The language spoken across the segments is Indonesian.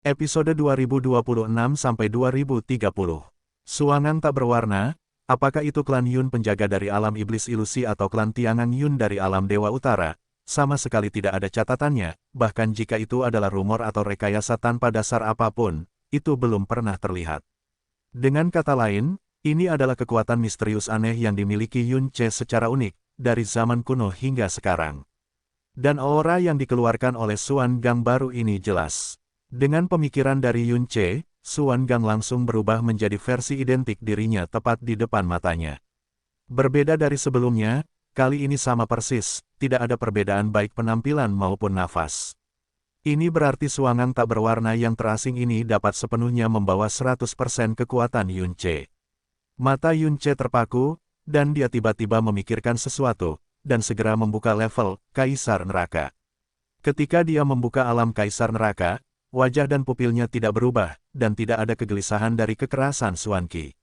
Episode 2026-2030. Suangang tak berwarna, apakah itu klan Yun penjaga dari alam iblis ilusi atau klan Tiangang Yun dari alam Dewa Utara? Sama sekali tidak ada catatannya, bahkan jika itu adalah rumor atau rekayasa tanpa dasar apapun, itu belum pernah terlihat. Dengan kata lain, ini adalah kekuatan misterius aneh yang dimiliki Yun Ce secara unik, dari zaman kuno hingga sekarang. Dan aura yang dikeluarkan oleh Suangang baru ini jelas. Dengan pemikiran dari Yun Ce, Suangang langsung berubah menjadi versi identik dirinya tepat di depan matanya. Berbeda dari sebelumnya, kali ini sama persis, tidak ada perbedaan baik penampilan maupun nafas. Ini berarti Suangang tak berwarna yang terasing ini dapat sepenuhnya membawa 100% kekuatan Yun Ce. Mata Yun Ce terpaku, dan dia tiba-tiba memikirkan sesuatu, dan segera membuka level Kaisar Neraka. Ketika dia membuka alam Kaisar Neraka, wajah dan pupilnya tidak berubah, dan tidak ada kegelisahan dari kekerasan Suanki.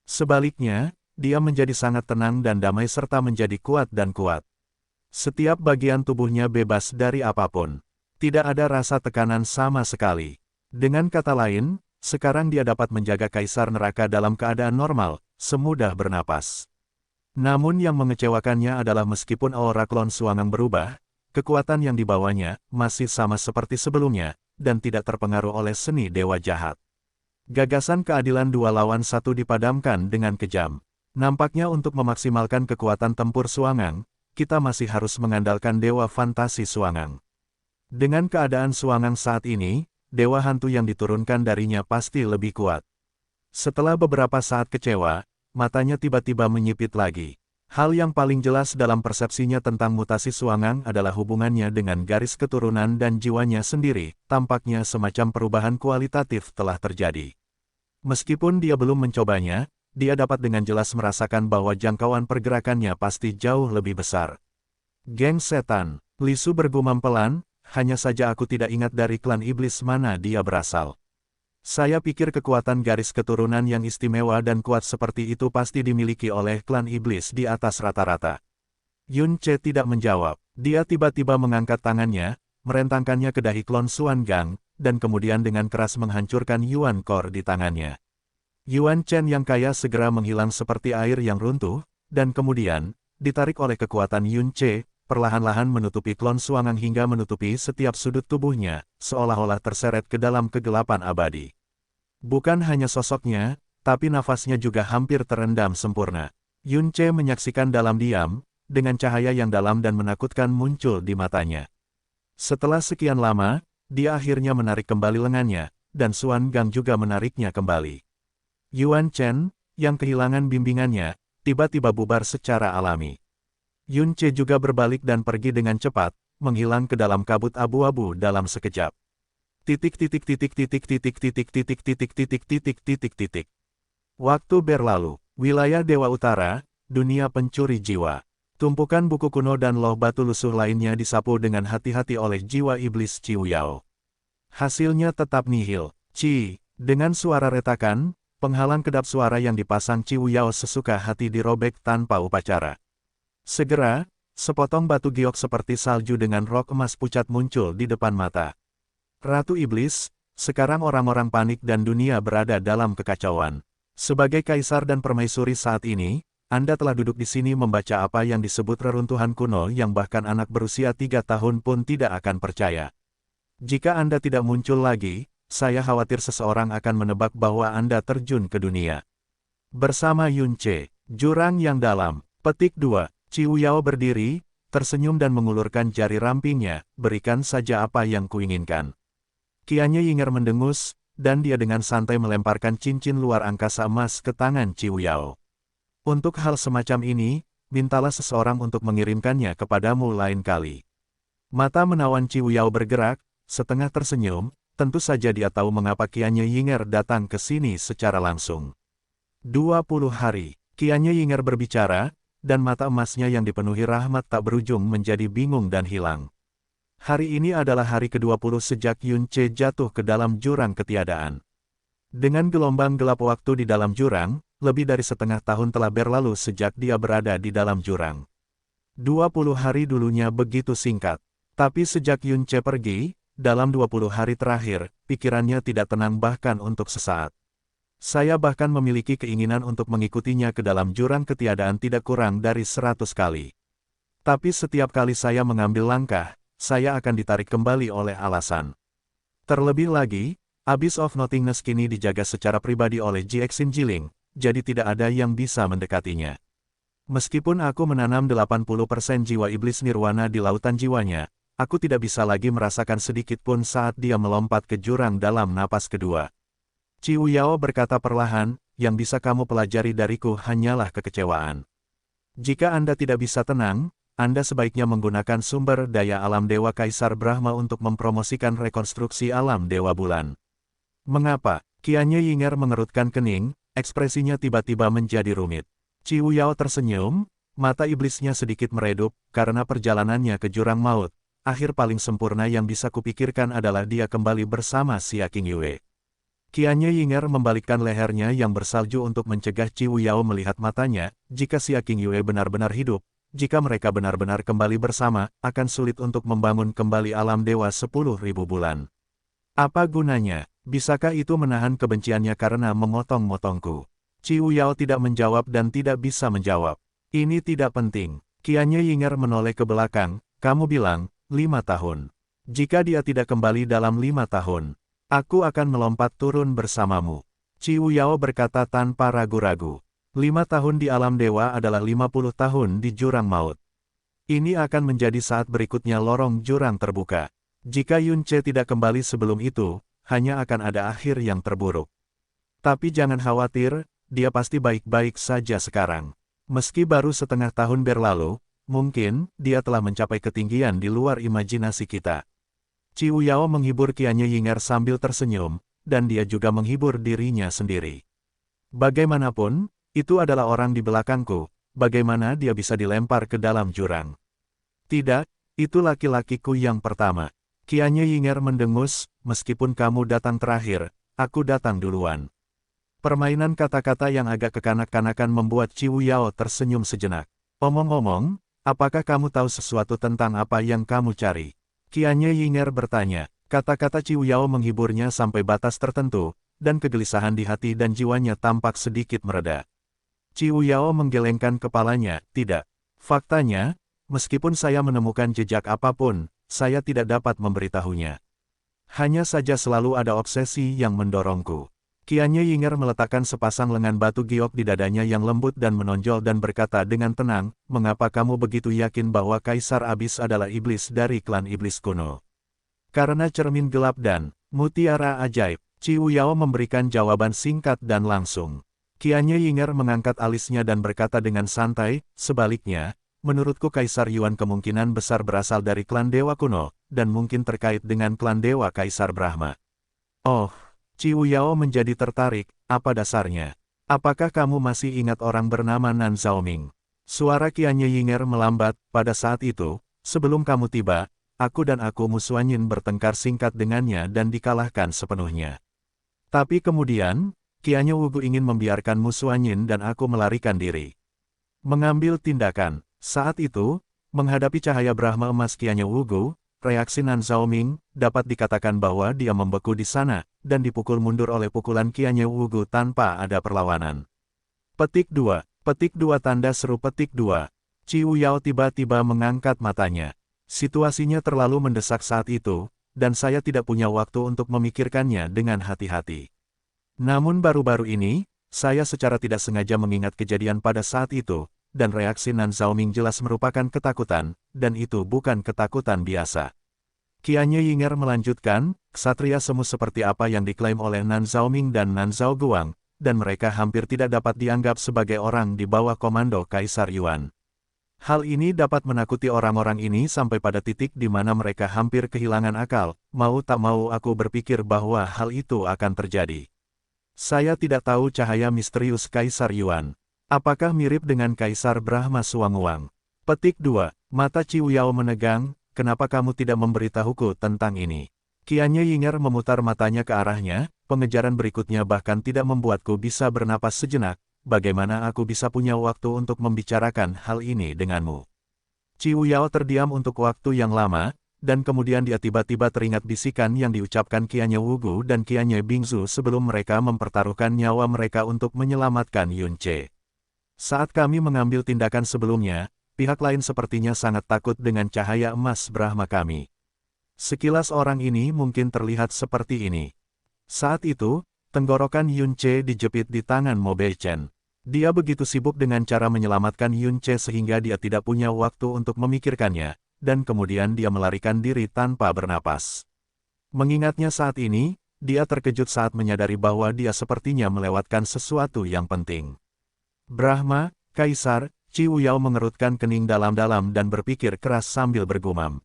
Sebaliknya, dia menjadi sangat tenang dan damai serta menjadi kuat dan kuat. Setiap bagian tubuhnya bebas dari apapun. Tidak ada rasa tekanan sama sekali. Dengan kata lain, sekarang dia dapat menjaga Kaisar Neraka dalam keadaan normal, semudah bernapas. Namun yang mengecewakannya adalah meskipun aura klon Suangang berubah, kekuatan yang dibawanya masih sama seperti sebelumnya, dan tidak terpengaruh oleh seni dewa jahat. Gagasan keadilan 2 lawan 1 dipadamkan dengan kejam. Nampaknya untuk memaksimalkan kekuatan tempur Suangang, kita masih harus mengandalkan dewa fantasi Suangang. Dengan keadaan Suangang saat ini, dewa hantu yang diturunkan darinya pasti lebih kuat. Setelah beberapa saat kecewa, matanya tiba-tiba menyipit lagi. Hal yang paling jelas dalam persepsinya tentang mutasi Suangang adalah hubungannya dengan garis keturunan dan jiwanya sendiri, tampaknya semacam perubahan kualitatif telah terjadi. Meskipun dia belum mencobanya, dia dapat dengan jelas merasakan bahwa jangkauan pergerakannya pasti jauh lebih besar. Geng setan, Li Su bergumam pelan, hanya saja aku tidak ingat dari klan iblis mana dia berasal. Saya pikir kekuatan garis keturunan yang istimewa dan kuat seperti itu pasti dimiliki oleh klan iblis di atas rata-rata. Yun Ce tidak menjawab. Dia tiba-tiba mengangkat tangannya, merentangkannya ke dahi klon Suangang, dan kemudian dengan keras menghancurkan Yuan Core di tangannya. Yuan Chen yang kaya segera menghilang seperti air yang runtuh, dan kemudian, ditarik oleh kekuatan Yun Ce, perlahan-lahan menutupi klon Suangang hingga menutupi setiap sudut tubuhnya, seolah-olah terseret ke dalam kegelapan abadi. Bukan hanya sosoknya, tapi nafasnya juga hampir terendam sempurna. Yun Ce menyaksikan dalam diam, dengan cahaya yang dalam dan menakutkan muncul di matanya. Setelah sekian lama, dia akhirnya menarik kembali lengannya, dan Suangang juga menariknya kembali. Yuan Chen, yang kehilangan bimbingannya, tiba-tiba bubar secara alami. Yun Ce juga berbalik dan pergi dengan cepat, menghilang ke dalam kabut abu-abu dalam sekejap. Waktu berlalu, wilayah Dewa Utara, dunia pencuri jiwa. Tumpukan buku kuno dan loh batu lusuh lainnya disapu dengan hati-hati oleh jiwa iblis Ciu Yao. Hasilnya tetap nihil. Dengan suara retakan, penghalang kedap suara yang dipasang Ciu Yao sesuka hati dirobek tanpa upacara. Segera, sepotong batu giok seperti salju dengan rok emas pucat muncul di depan mata. Ratu Iblis, sekarang orang-orang panik dan dunia berada dalam kekacauan. Sebagai kaisar dan permaisuri saat ini, Anda telah duduk di sini membaca apa yang disebut reruntuhan kuno yang bahkan anak berusia 3 tahun pun tidak akan percaya. Jika Anda tidak muncul lagi, saya khawatir seseorang akan menebak bahwa Anda terjun ke dunia. Bersama Yun Ce, jurang yang dalam. Petik 2. Ciu Yao berdiri, tersenyum dan mengulurkan jari rampingnya, berikan saja apa yang kuinginkan. Kianya Yinger mendengus, dan dia dengan santai melemparkan cincin luar angkasa emas ke tangan Ciu Yao. Untuk hal semacam ini, mintalah seseorang untuk mengirimkannya kepadamu lain kali. Mata menawan Ciu Yao bergerak, setengah tersenyum, tentu saja dia tahu mengapa Kianya Yinger datang ke sini secara langsung. 20 hari, Kianya Yinger berbicara, dan mata emasnya yang dipenuhi rahmat tak berujung menjadi bingung dan hilang. Hari ini adalah hari ke-20 sejak Yun Ce jatuh ke dalam jurang ketiadaan. Dengan gelombang gelap waktu di dalam jurang, lebih dari setengah tahun telah berlalu sejak dia berada di dalam jurang. 20 hari dulunya begitu singkat, tapi sejak Yun Ce pergi, dalam 20 hari terakhir, pikirannya tidak tenang bahkan untuk sesaat. Saya bahkan memiliki keinginan untuk mengikutinya ke dalam jurang ketiadaan tidak kurang dari 100 kali. Tapi setiap kali saya mengambil langkah, saya akan ditarik kembali oleh alasan. Terlebih lagi, Abyss of Nothingness kini dijaga secara pribadi oleh Jixin Jiling, jadi tidak ada yang bisa mendekatinya. Meskipun aku menanam 80% jiwa iblis nirwana di lautan jiwanya, aku tidak bisa lagi merasakan sedikit pun saat dia melompat ke jurang dalam napas kedua. Ciu Yao berkata perlahan, yang bisa kamu pelajari dariku hanyalah kekecewaan. Jika Anda tidak bisa tenang, Anda sebaiknya menggunakan sumber daya alam Dewa Kaisar Brahma untuk mempromosikan rekonstruksi alam Dewa Bulan. Mengapa? Qianye Yinger mengerutkan kening, ekspresinya tiba-tiba menjadi rumit. Ciu Yao tersenyum, mata iblisnya sedikit meredup, karena perjalanannya ke jurang maut. Akhir paling sempurna yang bisa kupikirkan adalah dia kembali bersama Xia Qingyue. Qianye Yinger membalikkan lehernya yang bersalju untuk mencegah Ciu Yao melihat matanya. Jika Xia Qingyue benar-benar hidup, jika mereka benar-benar kembali bersama, akan sulit untuk membangun kembali alam dewa 10.000 bulan. Apa gunanya? Bisakah itu menahan kebenciannya karena memotong-motongku? Ciu Yao tidak menjawab dan tidak bisa menjawab. Ini tidak penting. Qianye Yinger menoleh ke belakang, kamu bilang, 5 tahun. Jika dia tidak kembali dalam 5 tahun, aku akan melompat turun bersamamu. Ciu Yao berkata tanpa ragu-ragu. 5 tahun di alam dewa adalah 50 tahun di jurang maut. Ini akan menjadi saat berikutnya lorong jurang terbuka. Jika Yun Ce tidak kembali sebelum itu, hanya akan ada akhir yang terburuk. Tapi jangan khawatir, dia pasti baik-baik saja sekarang. Meski baru setengah tahun berlalu, mungkin dia telah mencapai ketinggian di luar imajinasi kita. Ciu Yao menghibur Qianye Yinger sambil tersenyum, dan dia juga menghibur dirinya sendiri. Bagaimanapun, itu adalah orang di belakangku, bagaimana dia bisa dilempar ke dalam jurang? Tidak, itu laki-lakiku yang pertama. Qianye Yinger mendengus, meskipun kamu datang terakhir, aku datang duluan. Permainan kata-kata yang agak kekanak-kanakan membuat Ciu Yao tersenyum sejenak. Omong-omong, apakah kamu tahu sesuatu tentang apa yang kamu cari? Qianye Yinger bertanya. Kata-kata Ciu Yao menghiburnya sampai batas tertentu, dan kegelisahan di hati dan jiwanya tampak sedikit mereda. Ciu Yao menggelengkan kepalanya, tidak. Faktanya, meskipun saya menemukan jejak apapun, saya tidak dapat memberitahunya. Hanya saja selalu ada obsesi yang mendorongku. Qianye Yinger meletakkan sepasang lengan batu giok di dadanya yang lembut dan menonjol dan berkata dengan tenang, mengapa kamu begitu yakin bahwa Kaisar Abyss adalah iblis dari klan iblis kuno? Karena cermin gelap dan mutiara ajaib. Ciu Yao memberikan jawaban singkat dan langsung. Qianye Yinger mengangkat alisnya dan berkata dengan santai, sebaliknya, menurutku Kaisar Yuan kemungkinan besar berasal dari klan Dewa Kuno, dan mungkin terkait dengan klan Dewa Kaisar Brahma. Oh, Ciu Yao menjadi tertarik, apa dasarnya? Apakah kamu masih ingat orang bernama Nan Zhaoming? Suara Qianye Yinger melambat, pada saat itu, sebelum kamu tiba, aku dan aku Musuanyin bertengkar singkat dengannya dan dikalahkan sepenuhnya. Tapi kemudian, Qianye Wugu ingin membiarkan Musuanyin dan aku melarikan diri. Mengambil tindakan. Saat itu, menghadapi cahaya Brahma emas Qianye Wugu, reaksi Nan Zhaoming, dapat dikatakan bahwa dia membeku di sana, dan dipukul mundur oleh pukulan Qianye Wugu tanpa ada perlawanan. Petik 2. Petik 2 tanda seru petik 2. Ciu Yao tiba-tiba mengangkat matanya. Situasinya terlalu mendesak saat itu, dan saya tidak punya waktu untuk memikirkannya dengan hati-hati. Namun baru-baru ini, saya secara tidak sengaja mengingat kejadian pada saat itu, dan reaksi Nan Zhaoming jelas merupakan ketakutan, dan itu bukan ketakutan biasa. Qianye Yinger melanjutkan, ksatria semu seperti apa yang diklaim oleh Nan Zhaoming dan Nan Zhaoguang, dan mereka hampir tidak dapat dianggap sebagai orang di bawah komando Kaisar Yuan. Hal ini dapat menakuti orang-orang ini sampai pada titik di mana mereka hampir kehilangan akal, mau tak mau aku berpikir bahwa hal itu akan terjadi. Saya tidak tahu cahaya misterius Kaisar Yuan. Apakah mirip dengan Kaisar Brahma Suanguang? Petik 2. Mata Ciu Yao menegang, kenapa kamu tidak memberitahuku tentang ini? Qianye Yinger memutar matanya ke arahnya, pengejaran berikutnya bahkan tidak membuatku bisa bernapas sejenak, bagaimana aku bisa punya waktu untuk membicarakan hal ini denganmu? Ciu Yao terdiam untuk waktu yang lama, dan kemudian dia tiba-tiba teringat bisikan yang diucapkan Qianye Wugu dan Qianye Bingzu sebelum mereka mempertaruhkan nyawa mereka untuk menyelamatkan Yun Ce. Saat kami mengambil tindakan sebelumnya, pihak lain sepertinya sangat takut dengan cahaya emas Brahma kami. Sekilas orang ini mungkin terlihat seperti ini. Saat itu, tenggorokan Yun Ce dijepit di tangan Mo Beichen. Dia begitu sibuk dengan cara menyelamatkan Yun Ce sehingga dia tidak punya waktu untuk memikirkannya, dan kemudian dia melarikan diri tanpa bernapas. Mengingatnya saat ini, dia terkejut saat menyadari bahwa dia sepertinya melewatkan sesuatu yang penting. Brahma, Kaisar, Qi Wuyao mengerutkan kening dalam-dalam dan berpikir keras sambil bergumam.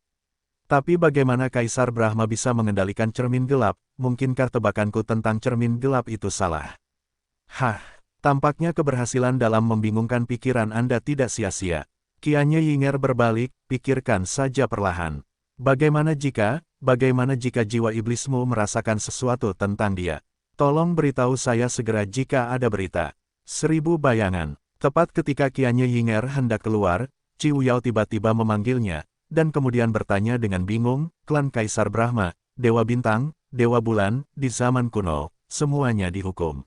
Tapi bagaimana Kaisar Brahma bisa mengendalikan cermin gelap? Mungkinkah tebakanku tentang cermin gelap itu salah? Hah, tampaknya keberhasilan dalam membingungkan pikiran Anda tidak sia-sia. Qianye Yinger berbalik, pikirkan saja perlahan. Bagaimana jika jiwa iblismu merasakan sesuatu tentang dia? Tolong beritahu saya segera jika ada berita. 1000 bayangan. Tepat ketika Qianye Yinger hendak keluar, Qi Wuyao tiba-tiba memanggilnya, dan kemudian bertanya dengan bingung, klan Kaisar Brahma, Dewa Bintang, Dewa Bulan, di zaman kuno, semuanya dihukum.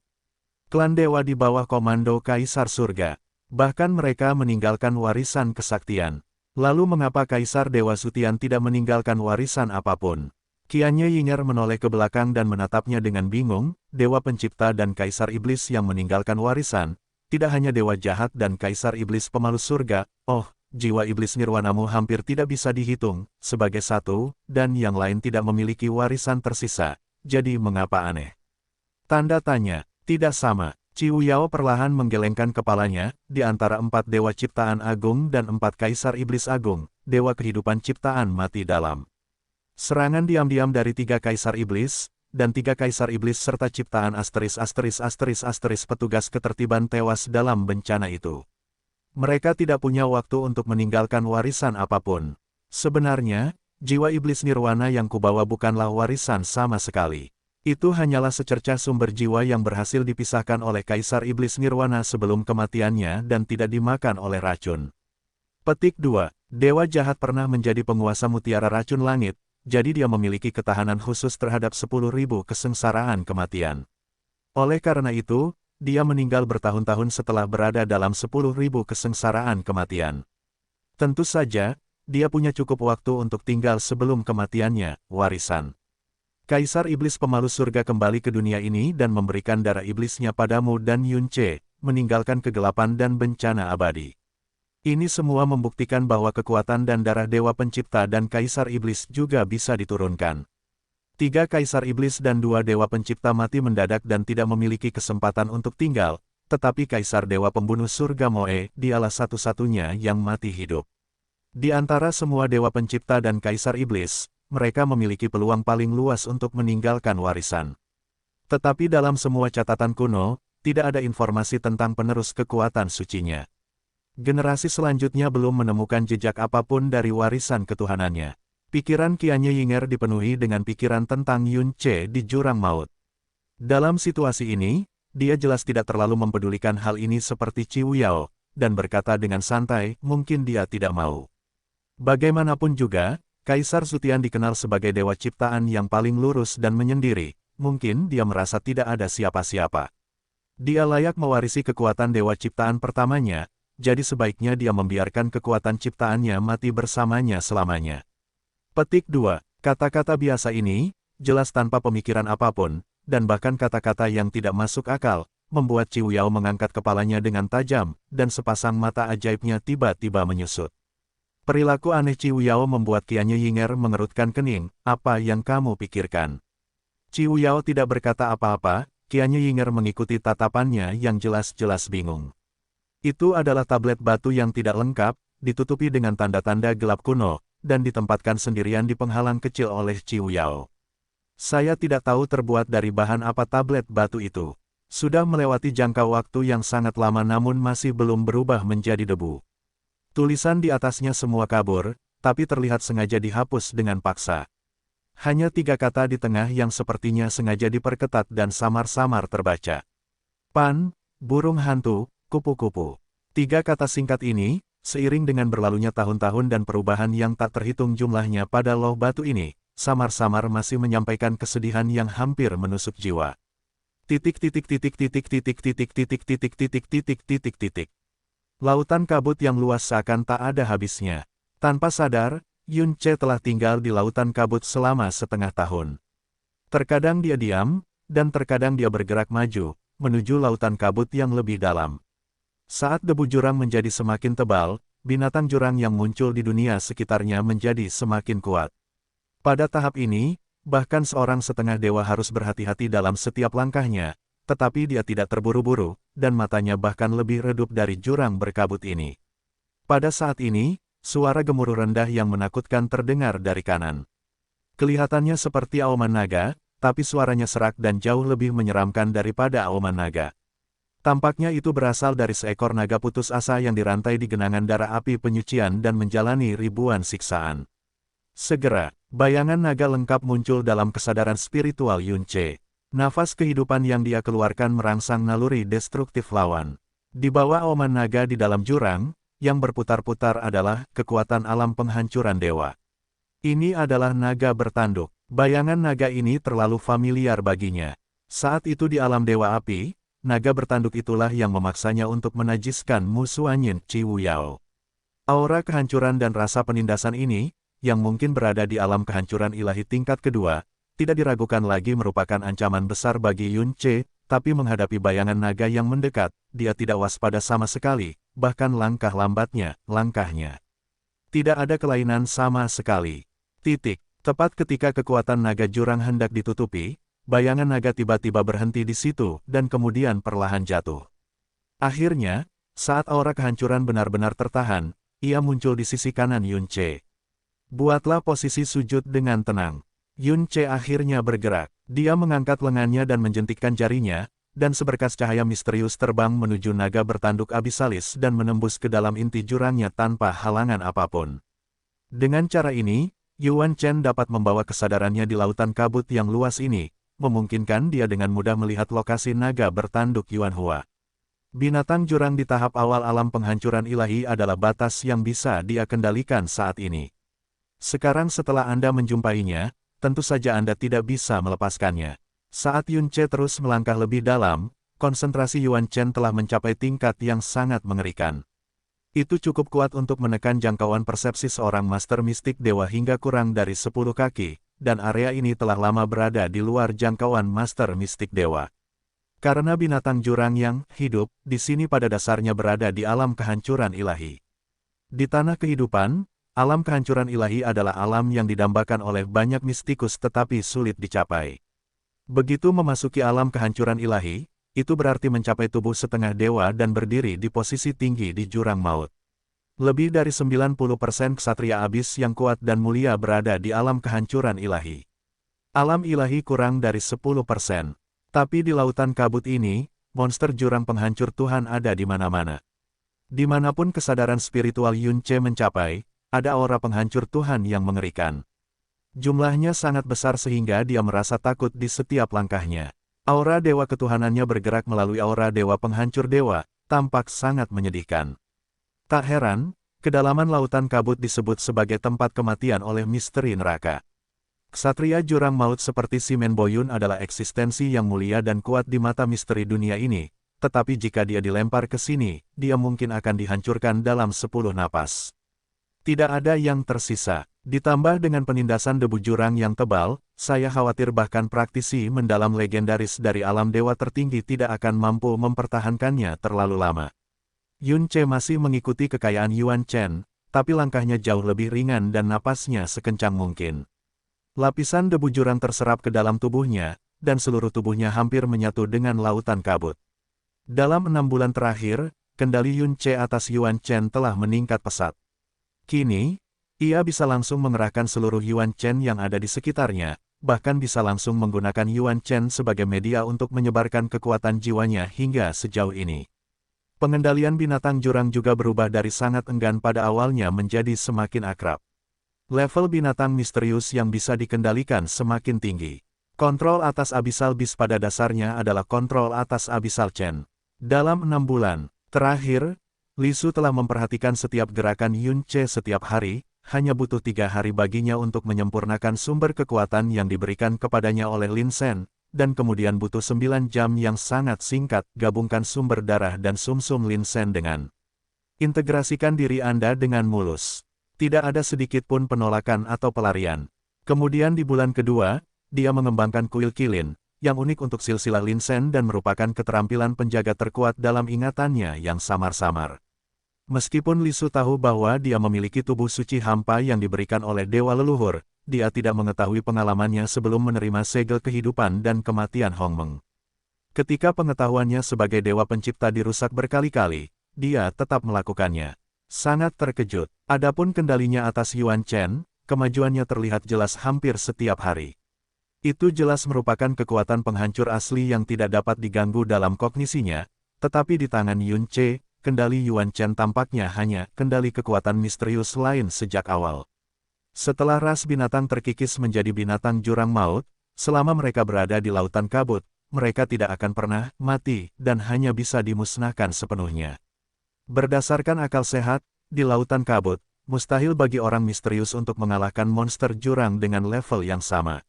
Klan Dewa di bawah komando Kaisar Surga. Bahkan mereka meninggalkan warisan kesaktian. Lalu mengapa Kaisar Dewa Sutian tidak meninggalkan warisan apapun? Qianye Yinger menoleh ke belakang dan menatapnya dengan bingung, Dewa Pencipta dan Kaisar Iblis yang meninggalkan warisan, tidak hanya Dewa Jahat dan Kaisar Iblis Pemalu Surga, oh, jiwa iblis nirwanamu hampir tidak bisa dihitung, sebagai satu, dan yang lain tidak memiliki warisan tersisa, jadi mengapa aneh? Tanda tanya, tidak sama. Qi Wuyao perlahan menggelengkan kepalanya, di antara 4 Dewa Ciptaan Agung dan 4 Kaisar Iblis Agung, Dewa Kehidupan Ciptaan mati dalam serangan diam-diam dari 3 Kaisar Iblis, dan 3 Kaisar Iblis serta ciptaan **** petugas ketertiban tewas dalam bencana itu. Mereka tidak punya waktu untuk meninggalkan warisan apapun. Sebenarnya, jiwa iblis nirwana yang kubawa bukanlah warisan sama sekali. Itu hanyalah secercah sumber jiwa yang berhasil dipisahkan oleh Kaisar Iblis Nirwana sebelum kematiannya dan tidak dimakan oleh racun. Petik 2. Dewa Jahat pernah menjadi penguasa mutiara racun langit, jadi dia memiliki ketahanan khusus terhadap 10.000 kesengsaraan kematian. Oleh karena itu, dia meninggal bertahun-tahun setelah berada dalam 10.000 kesengsaraan kematian. Tentu saja, dia punya cukup waktu untuk tinggal sebelum kematiannya, warisan. Kaisar Iblis Pemalu Surga kembali ke dunia ini dan memberikan darah iblisnya padamu dan Yun Ce, meninggalkan kegelapan dan bencana abadi. Ini semua membuktikan bahwa kekuatan dan darah Dewa Pencipta dan Kaisar Iblis juga bisa diturunkan. 3 Kaisar Iblis dan 2 Dewa Pencipta mati mendadak dan tidak memiliki kesempatan untuk tinggal, tetapi Kaisar Dewa Pembunuh Surga Moe, dialah satu-satunya yang mati hidup. Di antara semua Dewa Pencipta dan Kaisar Iblis, mereka memiliki peluang paling luas untuk meninggalkan warisan. Tetapi dalam semua catatan kuno, tidak ada informasi tentang penerus kekuatan sucinya. Generasi selanjutnya belum menemukan jejak apapun dari warisan ketuhanannya. Pikiran Qianye Yinger dipenuhi dengan pikiran tentang Yun Ce di jurang maut. Dalam situasi ini, dia jelas tidak terlalu mempedulikan hal ini seperti Qi Wuyao, dan berkata dengan santai, mungkin dia tidak mau. Bagaimanapun juga, Kaisar Sutian dikenal sebagai dewa ciptaan yang paling lurus dan menyendiri, mungkin dia merasa tidak ada siapa-siapa. Dia layak mewarisi kekuatan dewa ciptaan pertamanya, jadi sebaiknya dia membiarkan kekuatan ciptaannya mati bersamanya selamanya. Petik 2. Kata-kata biasa ini, jelas tanpa pemikiran apapun, dan bahkan kata-kata yang tidak masuk akal, membuat Qi Wuyao mengangkat kepalanya dengan tajam, dan sepasang mata ajaibnya tiba-tiba menyusut. Perilaku aneh Qi Wuyao membuat Qianye Yinger mengerutkan kening, apa yang kamu pikirkan? Qi Wuyao tidak berkata apa-apa, Qianye Yinger mengikuti tatapannya yang jelas-jelas bingung. Itu adalah tablet batu yang tidak lengkap, ditutupi dengan tanda-tanda gelap kuno, dan ditempatkan sendirian di penghalang kecil oleh Qi Wuyao. Saya tidak tahu terbuat dari bahan apa tablet batu itu. Sudah melewati jangka waktu yang sangat lama namun masih belum berubah menjadi debu. Tulisan di atasnya semua kabur, tapi terlihat sengaja dihapus dengan paksa. Hanya 3 kata di tengah yang sepertinya sengaja diperketat dan samar-samar terbaca. Pan, burung hantu, kupu-kupu. 3 kata singkat ini, seiring dengan berlalunya tahun-tahun dan perubahan yang tak terhitung jumlahnya pada loh batu ini, samar-samar masih menyampaikan kesedihan yang hampir menusuk jiwa. Lautan kabut yang luas seakan tak ada habisnya. Tanpa sadar, Yun Ce telah tinggal di lautan kabut selama setengah tahun. Terkadang dia diam, dan terkadang dia bergerak maju, menuju lautan kabut yang lebih dalam. Saat debu jurang menjadi semakin tebal, binatang jurang yang muncul di dunia sekitarnya menjadi semakin kuat. Pada tahap ini, bahkan seorang setengah dewa harus berhati-hati dalam setiap langkahnya, tetapi dia tidak terburu-buru, dan matanya bahkan lebih redup dari jurang berkabut ini. Pada saat ini, suara gemuruh rendah yang menakutkan terdengar dari kanan. Kelihatannya seperti auman naga, tapi suaranya serak dan jauh lebih menyeramkan daripada auman naga. Tampaknya itu berasal dari seekor naga putus asa yang dirantai di genangan darah api penyucian dan menjalani ribuan siksaan. Segera, bayangan naga lengkap muncul dalam kesadaran spiritual Yun Ce. Nafas kehidupan yang dia keluarkan merangsang naluri destruktif lawan. Di bawah auman naga di dalam jurang, yang berputar-putar adalah kekuatan alam penghancuran dewa. Ini adalah naga bertanduk. Bayangan naga ini terlalu familiar baginya. Saat itu di alam dewa api, naga bertanduk itulah yang memaksanya untuk menajiskan musuh Anyin Chi Wuyao. Aura kehancuran dan rasa penindasan ini, yang mungkin berada di alam kehancuran ilahi tingkat kedua, tidak diragukan lagi merupakan ancaman besar bagi Yun Ce, tapi menghadapi bayangan naga yang mendekat, dia tidak waspada sama sekali, bahkan langkah lambatnya, langkahnya. Tidak ada kelainan sama sekali. Tepat ketika kekuatan naga jurang hendak ditutupi, bayangan naga tiba-tiba berhenti di situ dan kemudian perlahan jatuh. Akhirnya, saat aura kehancuran benar-benar tertahan, ia muncul di sisi kanan Yun Ce. Buatlah posisi sujud dengan tenang. Yun Ce akhirnya bergerak. Dia mengangkat lengannya dan menjentikkan jarinya, dan seberkas cahaya misterius terbang menuju naga bertanduk abisalis dan menembus ke dalam inti jurangnya tanpa halangan apapun. Dengan cara ini, Yuan Chen dapat membawa kesadarannya di lautan kabut yang luas ini, memungkinkan dia dengan mudah melihat lokasi naga bertanduk Yuan Hua. Binatang jurang di tahap awal alam penghancuran ilahi adalah batas yang bisa dia kendalikan saat ini. Sekarang setelah Anda menjumpainya, tentu saja Anda tidak bisa melepaskannya. Saat Yun Ce terus melangkah lebih dalam, konsentrasi Yuan Chen telah mencapai tingkat yang sangat mengerikan. Itu cukup kuat untuk menekan jangkauan persepsi seorang master mistik dewa hingga kurang dari 10 kaki, dan area ini telah lama berada di luar jangkauan master mistik dewa. Karena binatang jurang yang hidup di sini pada dasarnya berada di alam kehancuran ilahi. Di tanah kehidupan, alam kehancuran ilahi adalah alam yang didambakan oleh banyak mistikus tetapi sulit dicapai. Begitu memasuki alam kehancuran ilahi, itu berarti mencapai tubuh setengah dewa dan berdiri di posisi tinggi di jurang maut. Lebih dari 90% ksatria abis yang kuat dan mulia berada di alam kehancuran ilahi. Alam ilahi kurang dari 10%. Tapi di lautan kabut ini, monster jurang penghancur Tuhan ada di mana-mana. Dimanapun kesadaran spiritual Yun Ce mencapai, ada aura penghancur Tuhan yang mengerikan. Jumlahnya sangat besar sehingga dia merasa takut di setiap langkahnya. Aura dewa ketuhanannya bergerak melalui aura dewa penghancur dewa, tampak sangat menyedihkan. Tak heran, kedalaman lautan kabut disebut sebagai tempat kematian oleh misteri neraka. Ksatria jurang maut seperti Simen Boyun adalah eksistensi yang mulia dan kuat di mata misteri dunia ini, tetapi jika dia dilempar ke sini, dia mungkin akan dihancurkan dalam 10 napas. Tidak ada yang tersisa. Ditambah dengan penindasan debu jurang yang tebal, saya khawatir bahkan praktisi mendalam legendaris dari alam dewa tertinggi tidak akan mampu mempertahankannya terlalu lama. Yun Ce masih mengikuti kekayaan Yuan Chen, tapi langkahnya jauh lebih ringan dan napasnya sekencang mungkin. Lapisan debu jurang terserap ke dalam tubuhnya, dan seluruh tubuhnya hampir menyatu dengan lautan kabut. Dalam 6 bulan terakhir, kendali Yun Ce atas Yuan Chen telah meningkat pesat. Kini, ia bisa langsung mengerahkan seluruh Yuan Chen yang ada di sekitarnya, bahkan bisa langsung menggunakan Yuan Chen sebagai media untuk menyebarkan kekuatan jiwanya hingga sejauh ini. Pengendalian binatang jurang juga berubah dari sangat enggan pada awalnya menjadi semakin akrab. Level binatang misterius yang bisa dikendalikan semakin tinggi. Kontrol atas Abyssal Beast pada dasarnya adalah kontrol atas Abyssal Chen. Dalam 6 bulan terakhir, Li Su telah memperhatikan setiap gerakan Yun Ce setiap hari, hanya butuh 3 hari baginya untuk menyempurnakan sumber kekuatan yang diberikan kepadanya oleh Lin Sen, dan kemudian butuh 9 jam yang sangat singkat gabungkan sumber darah dan sumsum Lin Sen dengan integrasikan diri Anda dengan mulus. Tidak ada sedikit pun penolakan atau pelarian. Kemudian di bulan kedua, dia mengembangkan kuil kilin, yang unik untuk silsilah Lin Sen dan merupakan keterampilan penjaga terkuat dalam ingatannya yang samar-samar. Meskipun Li Su tahu bahwa dia memiliki tubuh suci hampa yang diberikan oleh dewa leluhur, dia tidak mengetahui pengalamannya sebelum menerima segel kehidupan dan kematian Hongmeng. Ketika pengetahuannya sebagai dewa pencipta dirusak berkali-kali, dia tetap melakukannya. Sangat terkejut. Adapun kendalinya atas Yuan Chen, kemajuannya terlihat jelas hampir setiap hari. Itu jelas merupakan kekuatan penghancur asli yang tidak dapat diganggu dalam kognisinya, tetapi di tangan Yun Ce, kendali Yuan Chen tampaknya hanya kendali kekuatan misterius lain sejak awal. Setelah ras binatang terkikis menjadi binatang jurang maut, selama mereka berada di lautan kabut, mereka tidak akan pernah mati dan hanya bisa dimusnahkan sepenuhnya. Berdasarkan akal sehat, di lautan kabut, mustahil bagi orang misterius untuk mengalahkan monster jurang dengan level yang sama.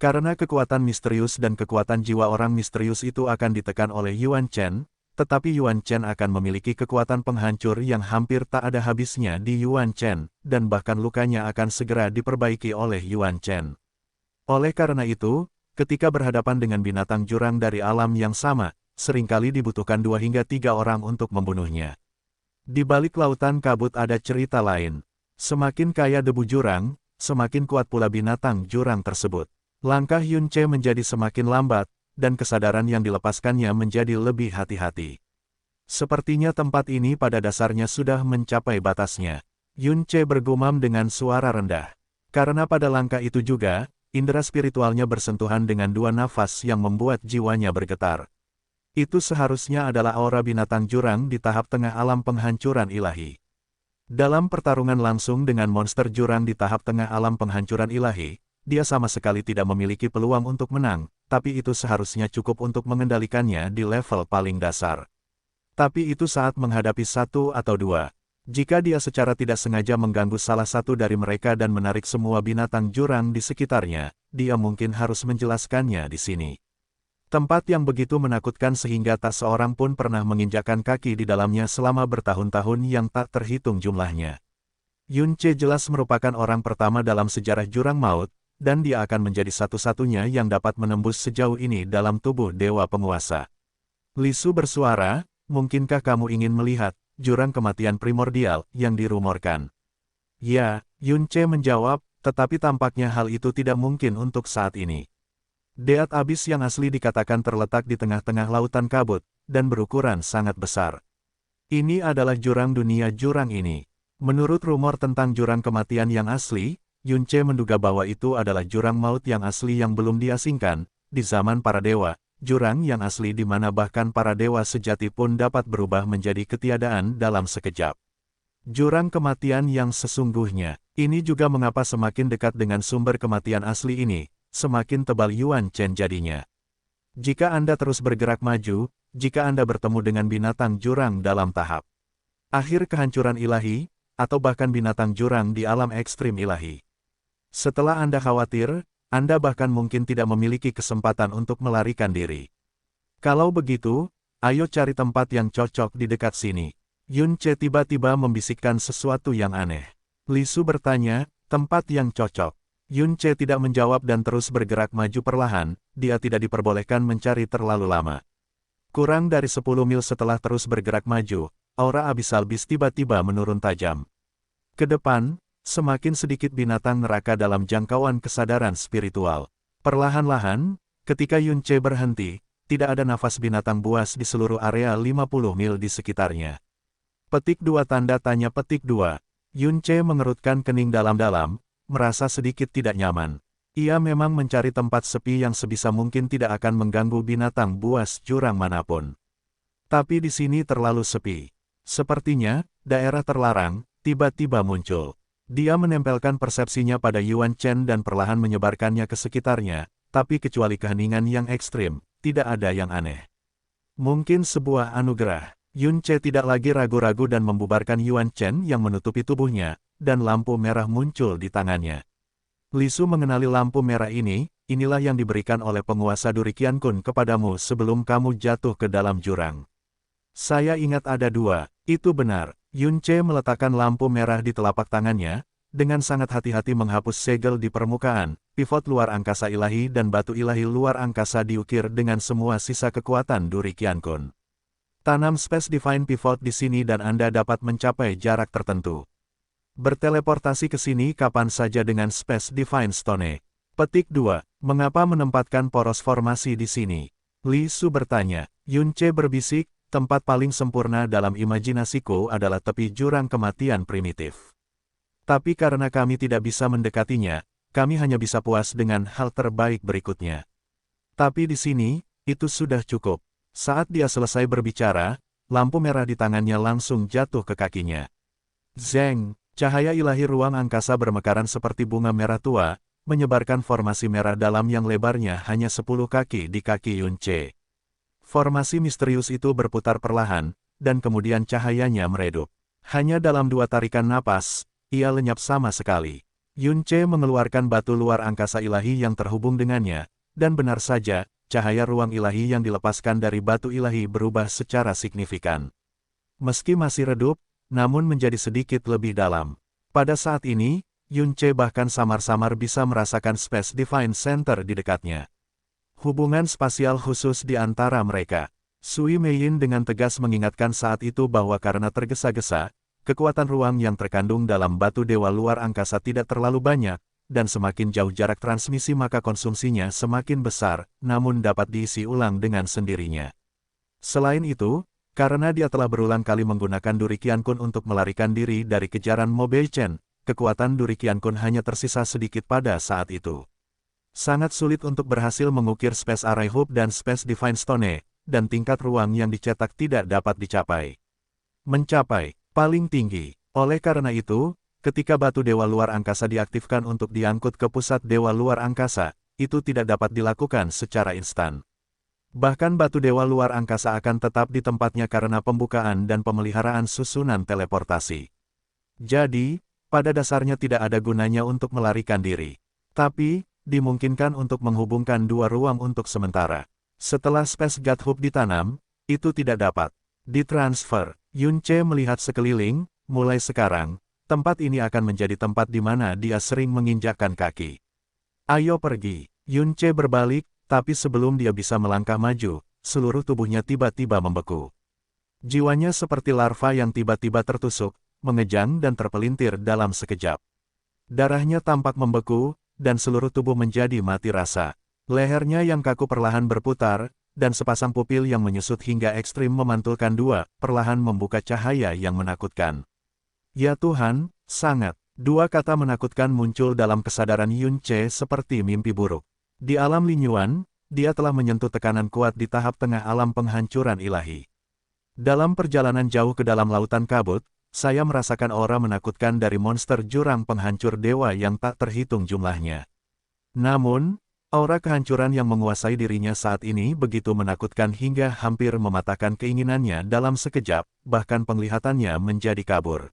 Karena kekuatan misterius dan kekuatan jiwa orang misterius itu akan ditekan oleh Yuan Chen, tetapi Yuan Chen akan memiliki kekuatan penghancur yang hampir tak ada habisnya di Yuan Chen, dan bahkan lukanya akan segera diperbaiki oleh Yuan Chen. Oleh karena itu, ketika berhadapan dengan binatang jurang dari alam yang sama, seringkali dibutuhkan 2 hingga 3 orang untuk membunuhnya. Di balik lautan kabut ada cerita lain. Semakin kaya debu jurang, semakin kuat pula binatang jurang tersebut. Langkah Yun Ce menjadi semakin lambat, dan kesadaran yang dilepaskannya menjadi lebih hati-hati. Sepertinya tempat ini pada dasarnya sudah mencapai batasnya. Yun Ce bergumam dengan suara rendah. Karena pada langkah itu juga, indera spiritualnya bersentuhan dengan 2 nafas yang membuat jiwanya bergetar. Itu seharusnya adalah aura binatang jurang di tahap tengah alam penghancuran ilahi. Dalam pertarungan langsung dengan monster jurang di tahap tengah alam penghancuran ilahi, dia sama sekali tidak memiliki peluang untuk menang, tapi itu seharusnya cukup untuk mengendalikannya di level paling dasar. Tapi itu saat menghadapi 1 atau 2. Jika dia secara tidak sengaja mengganggu salah satu dari mereka dan menarik semua binatang jurang di sekitarnya, dia mungkin harus menjelaskannya di sini. Tempat yang begitu menakutkan sehingga tak seorang pun pernah menginjakkan kaki di dalamnya selama bertahun-tahun yang tak terhitung jumlahnya. Yun Ce jelas merupakan orang pertama dalam sejarah jurang maut, dan dia akan menjadi satu-satunya yang dapat menembus sejauh ini dalam tubuh dewa penguasa. Li Su bersuara, mungkinkah kamu ingin melihat jurang kematian primordial yang dirumorkan? Ya, Yun Ce menjawab, tetapi tampaknya hal itu tidak mungkin untuk saat ini. Deat abis yang asli dikatakan terletak di tengah-tengah lautan kabut, dan berukuran sangat besar. Ini adalah jurang dunia jurang ini. Menurut rumor tentang jurang kematian yang asli, Yun Ce menduga bahwa itu adalah jurang maut yang asli yang belum diasingkan, di zaman para dewa, jurang yang asli di mana bahkan para dewa sejati pun dapat berubah menjadi ketiadaan dalam sekejap. Jurang kematian yang sesungguhnya, ini juga mengapa semakin dekat dengan sumber kematian asli ini, semakin tebal Yuan Chen jadinya. Jika Anda terus bergerak maju, jika Anda bertemu dengan binatang jurang dalam tahap akhir kehancuran ilahi, atau bahkan binatang jurang di alam ekstrim ilahi. Setelah Anda khawatir, Anda bahkan mungkin tidak memiliki kesempatan untuk melarikan diri. Kalau begitu, ayo cari tempat yang cocok di dekat sini. Yun Ce tiba-tiba membisikkan sesuatu yang aneh. Li Su bertanya, tempat yang cocok. Yun Ce tidak menjawab dan terus bergerak maju perlahan, dia tidak diperbolehkan mencari terlalu lama. Kurang dari 10 mil setelah terus bergerak maju, aura Abyssal Beast tiba-tiba menurun tajam. Ke depan, semakin sedikit binatang neraka dalam jangkauan kesadaran spiritual. Perlahan-lahan, ketika Yun Ce berhenti, tidak ada nafas binatang buas di seluruh area 50 mil di sekitarnya. Petik 2 tanda tanya petik 2. Yun Ce mengerutkan kening dalam-dalam, merasa sedikit tidak nyaman. Ia memang mencari tempat sepi yang sebisa mungkin tidak akan mengganggu binatang buas jurang manapun. Tapi di sini terlalu sepi. Sepertinya, daerah terlarang, tiba-tiba muncul. Dia menempelkan persepsinya pada Yuan Chen dan perlahan menyebarkannya ke sekitarnya, tapi kecuali keheningan yang ekstrim, tidak ada yang aneh. Mungkin sebuah anugerah. Yun Ce tidak lagi ragu-ragu dan membubarkan Yuan Chen yang menutupi tubuhnya, dan lampu merah muncul di tangannya. Li Su mengenali lampu merah ini, inilah yang diberikan oleh penguasa Duri Qiankun kepadamu sebelum kamu jatuh ke dalam jurang. Saya ingat ada dua, itu benar. Yun Ce meletakkan lampu merah di telapak tangannya, dengan sangat hati-hati menghapus segel di permukaan, pivot luar angkasa ilahi dan batu ilahi luar angkasa diukir dengan semua sisa kekuatan Duri Qiankun. Tanam Space Divine Pivot di sini dan Anda dapat mencapai jarak tertentu. Berteleportasi ke sini kapan saja dengan Space Divine Stone. Petik 2. Mengapa menempatkan poros formasi di sini? Li Su bertanya. Yun Ce berbisik, tempat paling sempurna dalam imajinasiku adalah tepi jurang kematian primitif. Tapi karena kami tidak bisa mendekatinya, kami hanya bisa puas dengan hal terbaik berikutnya. Tapi di sini, itu sudah cukup. Saat dia selesai berbicara, lampu merah di tangannya langsung jatuh ke kakinya. Zeng, cahaya ilahi ruang angkasa bermekaran seperti bunga merah tua, menyebarkan formasi merah dalam yang lebarnya hanya 10 kaki di kaki Yun Ce. Formasi misterius itu berputar perlahan, dan kemudian cahayanya meredup. Hanya dalam 2 tarikan napas, ia lenyap sama sekali. Yun Ce mengeluarkan batu luar angkasa ilahi yang terhubung dengannya, dan benar saja, cahaya ruang ilahi yang dilepaskan dari batu ilahi berubah secara signifikan. Meski masih redup, namun menjadi sedikit lebih dalam. Pada saat ini, Yun Ce bahkan samar-samar bisa merasakan Space Divine Center di dekatnya. Hubungan spasial khusus di antara mereka. Sui Meiyin dengan tegas mengingatkan saat itu bahwa karena tergesa-gesa, kekuatan ruang yang terkandung dalam batu dewa luar angkasa tidak terlalu banyak, dan semakin jauh jarak transmisi maka konsumsinya semakin besar, namun dapat diisi ulang dengan sendirinya. Selain itu, karena dia telah berulang kali menggunakan Duri Qiankun untuk melarikan diri dari kejaran Mo Beichen, kekuatan Duri Qiankun hanya tersisa sedikit pada saat itu. Sangat sulit untuk berhasil mengukir Space Array Hub dan Space Divine Stone, dan tingkat ruang yang dicetak tidak dapat dicapai. Mencapai paling tinggi. Oleh karena itu, ketika batu dewa luar angkasa diaktifkan untuk diangkut ke pusat dewa luar angkasa, itu tidak dapat dilakukan secara instan. Bahkan batu dewa luar angkasa akan tetap di tempatnya karena pembukaan dan pemeliharaan susunan teleportasi. Jadi, pada dasarnya tidak ada gunanya untuk melarikan diri. Tapi, dimungkinkan untuk menghubungkan 2 ruang untuk sementara. Setelah Space God Hub ditanam, itu tidak dapat ditransfer. Yun Ce melihat sekeliling, mulai sekarang, tempat ini akan menjadi tempat di mana dia sering menginjakkan kaki. Ayo pergi. Yun Ce berbalik, tapi sebelum dia bisa melangkah maju, seluruh tubuhnya tiba-tiba membeku. Jiwanya seperti larva yang tiba-tiba tertusuk, mengejang dan terpelintir dalam sekejap. Darahnya tampak membeku, dan seluruh tubuh menjadi mati rasa. Lehernya yang kaku perlahan berputar, dan sepasang pupil yang menyusut hingga ekstrim memantulkan perlahan membuka cahaya yang menakutkan. Ya Tuhan, sangat. 2 kata menakutkan muncul dalam kesadaran Yun Ce seperti mimpi buruk. Di alam Lin Yuan, dia telah menyentuh tekanan kuat di tahap tengah alam penghancuran ilahi. Dalam perjalanan jauh ke dalam lautan kabut, saya merasakan aura menakutkan dari monster jurang penghancur dewa yang tak terhitung jumlahnya. Namun, aura kehancuran yang menguasai dirinya saat ini begitu menakutkan hingga hampir mematahkan keinginannya dalam sekejap, bahkan penglihatannya menjadi kabur.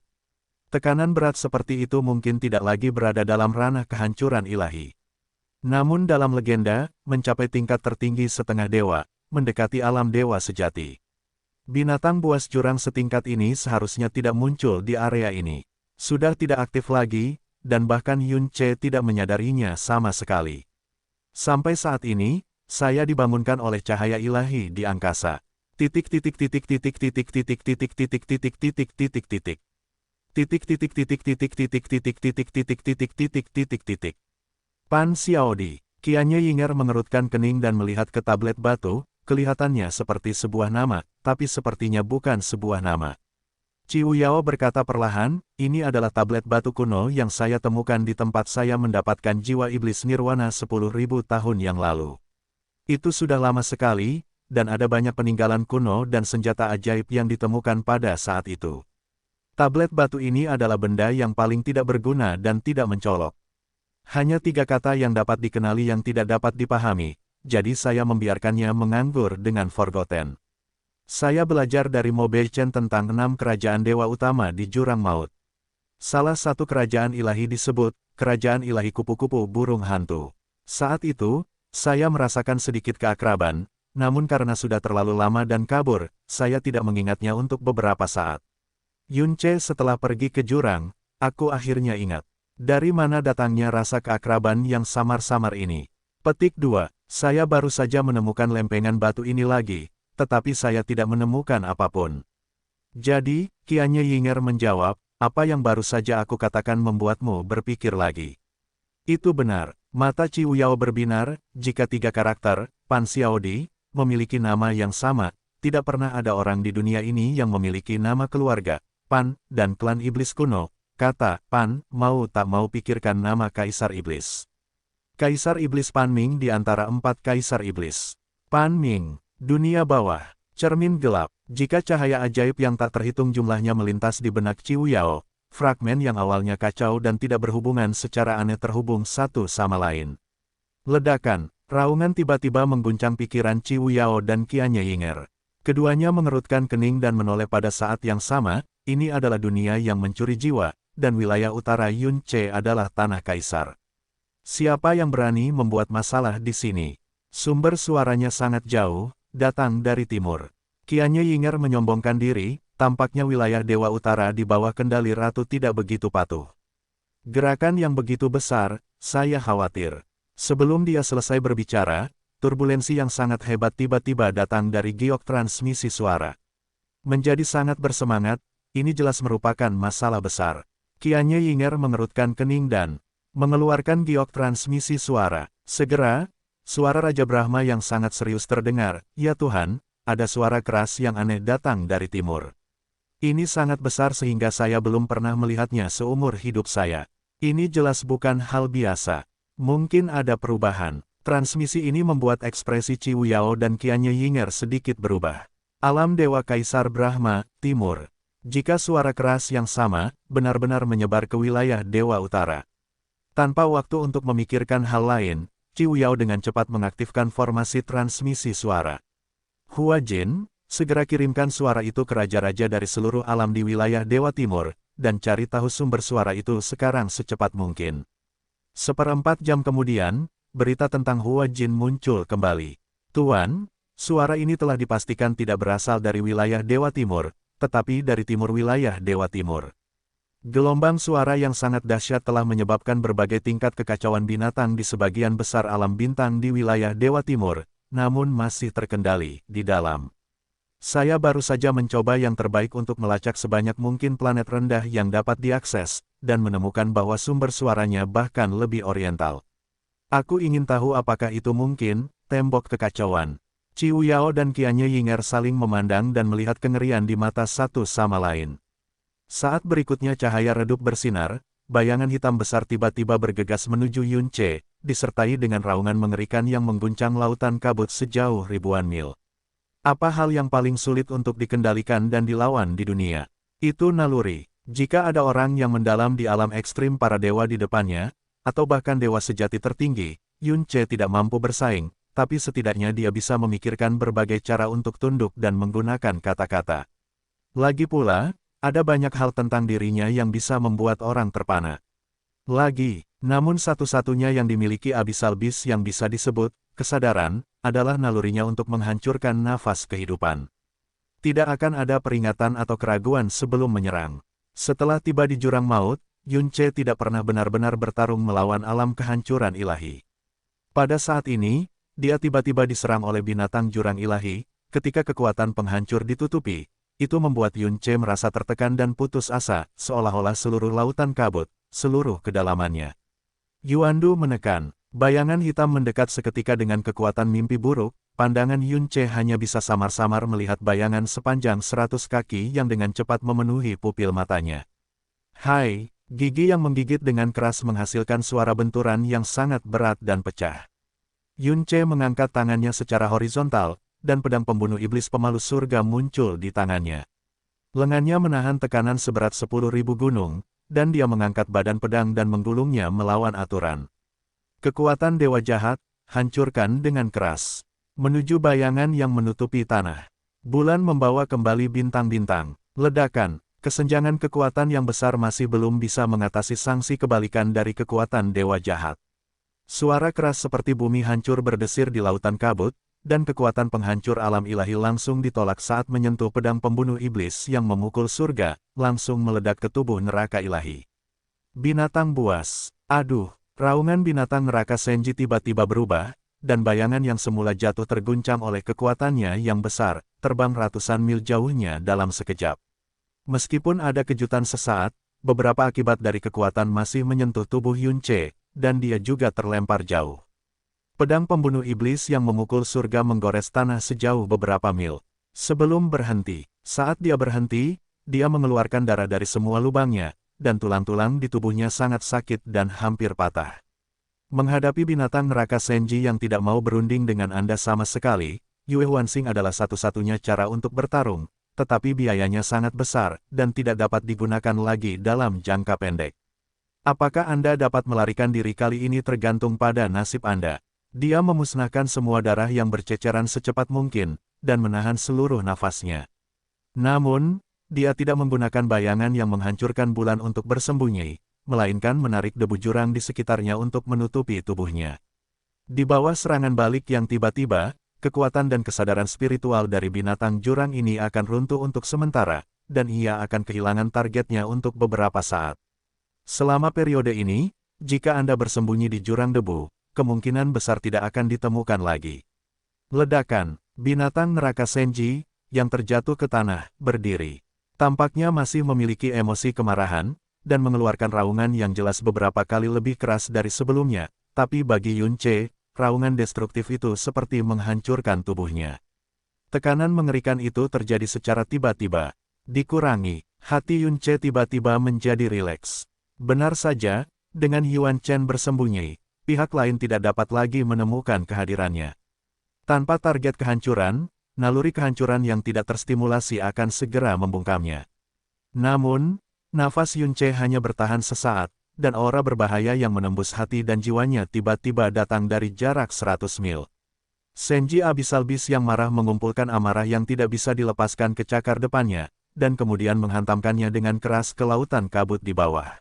Tekanan berat seperti itu mungkin tidak lagi berada dalam ranah kehancuran ilahi. Namun dalam legenda, mencapai tingkat tertinggi setengah dewa, mendekati alam dewa sejati. Binatang buas jurang setingkat ini seharusnya tidak muncul di area ini. Sudah tidak aktif lagi, dan bahkan Yun Ce tidak menyadarinya sama sekali. Sampai saat ini, saya dibangunkan oleh cahaya ilahi di angkasa. Titik titik titik titik titik titik titik titik titik titik titik titik. Titik titik titik titik titik titik titik titik titik titik titik titik. Pan Xiaodi, Qianye Yinger mengerutkan kening dan melihat ke tablet batu, kelihatannya seperti sebuah nama, tapi sepertinya bukan sebuah nama. Ciu Yao berkata perlahan, ini adalah tablet batu kuno yang saya temukan di tempat saya mendapatkan jiwa iblis nirwana 10.000 tahun yang lalu. Itu sudah lama sekali, dan ada banyak peninggalan kuno dan senjata ajaib yang ditemukan pada saat itu. Tablet batu ini adalah benda yang paling tidak berguna dan tidak mencolok. Hanya 3 kata yang dapat dikenali yang tidak dapat dipahami, jadi saya membiarkannya menganggur dengan Forgotten. Saya belajar dari Mo Beichen tentang 6 kerajaan dewa utama di Jurang Maut. Salah satu kerajaan ilahi disebut, kerajaan ilahi kupu-kupu burung hantu. Saat itu, saya merasakan sedikit keakraban, namun karena sudah terlalu lama dan kabur, saya tidak mengingatnya untuk beberapa saat. Yunce setelah pergi ke jurang, aku akhirnya ingat. Dari mana datangnya rasa keakraban yang samar-samar ini? Petik 2. Saya baru saja menemukan lempengan batu ini lagi, tetapi saya tidak menemukan apapun. Jadi, Qianye Yinger menjawab, apa yang baru saja aku katakan membuatmu berpikir lagi. Itu benar, mata Ciu Yao berbinar, jika 3 karakter, Pan Xiaodi, memiliki nama yang sama, tidak pernah ada orang di dunia ini yang memiliki nama keluarga, Pan, dan klan iblis kuno, kata Pan, mau tak mau pikirkan nama Kaisar Iblis. Kaisar Iblis Pan Ming di antara 4 Kaisar Iblis. Pan Ming, dunia bawah, cermin gelap, jika cahaya ajaib yang tak terhitung jumlahnya melintas di benak Ciu Yao, fragmen yang awalnya kacau dan tidak berhubungan secara aneh terhubung satu sama lain. Ledakan, raungan tiba-tiba mengguncang pikiran Ciu Yao dan Qianye Yinger. Keduanya mengerutkan kening dan menoleh pada saat yang sama, ini adalah dunia yang mencuri jiwa, dan wilayah utara Yunce adalah tanah kaisar. Siapa yang berani membuat masalah di sini? Sumber suaranya sangat jauh, datang dari timur. Qianye Yinger menyombongkan diri, tampaknya wilayah Dewa Utara di bawah kendali Ratu tidak begitu patuh. Gerakan yang begitu besar, saya khawatir. Sebelum dia selesai berbicara, turbulensi yang sangat hebat tiba-tiba datang dari giok transmisi suara. Menjadi sangat bersemangat, ini jelas merupakan masalah besar. Qianye Yinger mengerutkan kening dan mengeluarkan giok transmisi suara. Segera, suara Raja Brahma yang sangat serius terdengar, ya Tuhan, ada suara keras yang aneh datang dari timur. Ini sangat besar sehingga saya belum pernah melihatnya seumur hidup saya. Ini jelas bukan hal biasa. Mungkin ada perubahan. Transmisi ini membuat ekspresi Ciu Yao dan Qianye Yinger sedikit berubah. Alam Dewa Kaisar Brahma, Timur. Jika suara keras yang sama, benar-benar menyebar ke wilayah Dewa Utara. Tanpa waktu untuk memikirkan hal lain, Ciu Yao dengan cepat mengaktifkan formasi transmisi suara. Hua Jin, segera kirimkan suara itu ke raja-raja dari seluruh alam di wilayah Dewa Timur, dan cari tahu sumber suara itu sekarang secepat mungkin. 1/4 jam kemudian, berita tentang Hua Jin muncul kembali. Tuan, suara ini telah dipastikan tidak berasal dari wilayah Dewa Timur, tetapi dari timur wilayah Dewa Timur. Gelombang suara yang sangat dahsyat telah menyebabkan berbagai tingkat kekacauan binatang di sebagian besar alam bintang di wilayah Dewa Timur, namun masih terkendali di dalam. Saya baru saja mencoba yang terbaik untuk melacak sebanyak mungkin planet rendah yang dapat diakses, dan menemukan bahwa sumber suaranya bahkan lebih oriental. Aku ingin tahu apakah itu mungkin, tembok kekacauan. Ciu Yao dan Qianye Yinger saling memandang dan melihat kengerian di mata satu sama lain. Saat berikutnya cahaya redup bersinar, bayangan hitam besar tiba-tiba bergegas menuju Yunce, disertai dengan raungan mengerikan yang mengguncang lautan kabut sejauh ribuan mil. Apa hal yang paling sulit untuk dikendalikan dan dilawan di dunia? Itu naluri. Jika ada orang yang mendalam di alam ekstrim para dewa di depannya, atau bahkan dewa sejati tertinggi, Yunce tidak mampu bersaing, tapi setidaknya dia bisa memikirkan berbagai cara untuk tunduk dan menggunakan kata-kata. Lagi pula, ada banyak hal tentang dirinya yang bisa membuat orang terpana. Namun satu-satunya yang dimiliki Abyssal Beast yang bisa disebut kesadaran, adalah nalurinya untuk menghancurkan nafas kehidupan. Tidak akan ada peringatan atau keraguan sebelum menyerang. Setelah tiba di jurang maut, Yunce tidak pernah benar-benar bertarung melawan alam kehancuran ilahi. Pada saat ini, dia tiba-tiba diserang oleh binatang jurang ilahi, ketika kekuatan penghancur ditutupi, itu membuat Yunce merasa tertekan dan putus asa, seolah-olah seluruh lautan kabut, seluruh kedalamannya. Yuandu menekan. Bayangan hitam mendekat seketika dengan kekuatan mimpi buruk, pandangan Yunce hanya bisa samar-samar melihat bayangan sepanjang 100 kaki yang dengan cepat memenuhi pupil matanya. Hai, gigi yang menggigit dengan keras menghasilkan suara benturan yang sangat berat dan pecah. Yunce mengangkat tangannya secara horizontal, dan pedang pembunuh iblis pemalu surga muncul di tangannya. Lengannya menahan tekanan seberat 10.000 gunung, dan dia mengangkat badan pedang dan menggulungnya melawan aturan. Kekuatan dewa jahat, hancurkan dengan keras. Menuju bayangan yang menutupi tanah. Bulan membawa kembali bintang-bintang. Ledakan, kesenjangan kekuatan yang besar masih belum bisa mengatasi sanksi kebalikan dari kekuatan dewa jahat. Suara keras seperti bumi hancur berdesir di lautan kabut, dan kekuatan penghancur alam ilahi langsung ditolak saat menyentuh pedang pembunuh iblis yang memukul surga, langsung meledak ke tubuh neraka ilahi. Binatang buas. Aduh, raungan binatang neraka Senji tiba-tiba berubah, dan bayangan yang semula jatuh terguncang oleh kekuatannya yang besar, terbang ratusan mil jauhnya dalam sekejap. Meskipun ada kejutan sesaat, beberapa akibat dari kekuatan masih menyentuh tubuh Yunce, dan dia juga terlempar jauh. Pedang pembunuh iblis yang memukul surga menggores tanah sejauh beberapa mil. Sebelum berhenti, saat dia berhenti, dia mengeluarkan darah dari semua lubangnya, dan tulang-tulang di tubuhnya sangat sakit dan hampir patah. Menghadapi binatang neraka Senji yang tidak mau berunding dengan Anda sama sekali, Yue Huanxing adalah satu-satunya cara untuk bertarung, tetapi biayanya sangat besar, dan tidak dapat digunakan lagi dalam jangka pendek. Apakah Anda dapat melarikan diri kali ini tergantung pada nasib Anda. Dia memusnahkan semua darah yang berceceran secepat mungkin, dan menahan seluruh nafasnya. Namun, dia tidak menggunakan bayangan yang menghancurkan bulan untuk bersembunyi, melainkan menarik debu jurang di sekitarnya untuk menutupi tubuhnya. Di bawah serangan balik yang tiba-tiba, kekuatan dan kesadaran spiritual dari binatang jurang ini akan runtuh untuk sementara, dan ia akan kehilangan targetnya untuk beberapa saat. Selama periode ini, jika Anda bersembunyi di jurang debu, kemungkinan besar tidak akan ditemukan lagi. Ledakan, binatang neraka Senji, yang terjatuh ke tanah, berdiri. Tampaknya masih memiliki emosi kemarahan, dan mengeluarkan raungan yang jelas beberapa kali lebih keras dari sebelumnya, tapi bagi Yunce, raungan destruktif itu seperti menghancurkan tubuhnya. Tekanan mengerikan itu terjadi secara tiba-tiba. Dikurangi, hati Yunce tiba-tiba menjadi rileks. Benar saja, dengan Yuan Chen bersembunyi, pihak lain tidak dapat lagi menemukan kehadirannya. Tanpa target kehancuran, naluri kehancuran yang tidak terstimulasi akan segera membungkamnya. Namun, nafas Yunce hanya bertahan sesaat, dan aura berbahaya yang menembus hati dan jiwanya tiba-tiba datang dari jarak 100 mil. Senji Abisalbis yang marah mengumpulkan amarah yang tidak bisa dilepaskan ke cakar depannya, dan kemudian menghantamkannya dengan keras ke lautan kabut di bawah.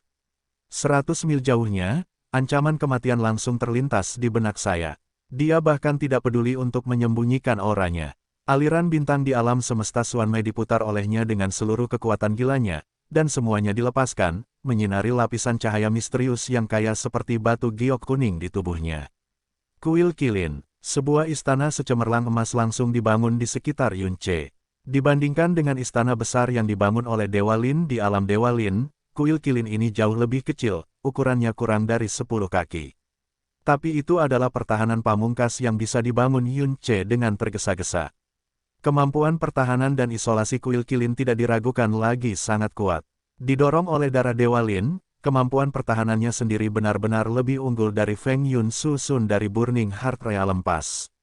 100 mil jauhnya, ancaman kematian langsung terlintas di benak saya. Dia bahkan tidak peduli untuk menyembunyikan auranya. Aliran bintang di alam semesta Xuanmei diputar olehnya dengan seluruh kekuatan gilanya, dan semuanya dilepaskan, menyinari lapisan cahaya misterius yang kaya seperti batu giok kuning di tubuhnya. Kuil Kilin, sebuah istana secemerlang emas langsung dibangun di sekitar Yunce. Dibandingkan dengan istana besar yang dibangun oleh Dewa Lin di alam Dewa Lin, Kuil Kilin ini jauh lebih kecil, ukurannya kurang dari 10 kaki. Tapi itu adalah pertahanan pamungkas yang bisa dibangun Yunce dengan tergesa-gesa. Kemampuan pertahanan dan isolasi Kuil Kilin tidak diragukan lagi sangat kuat. Didorong oleh darah Dewa Lin, kemampuan pertahanannya sendiri benar-benar lebih unggul dari Feng Yun Susun dari Burning Heart Realm Pass.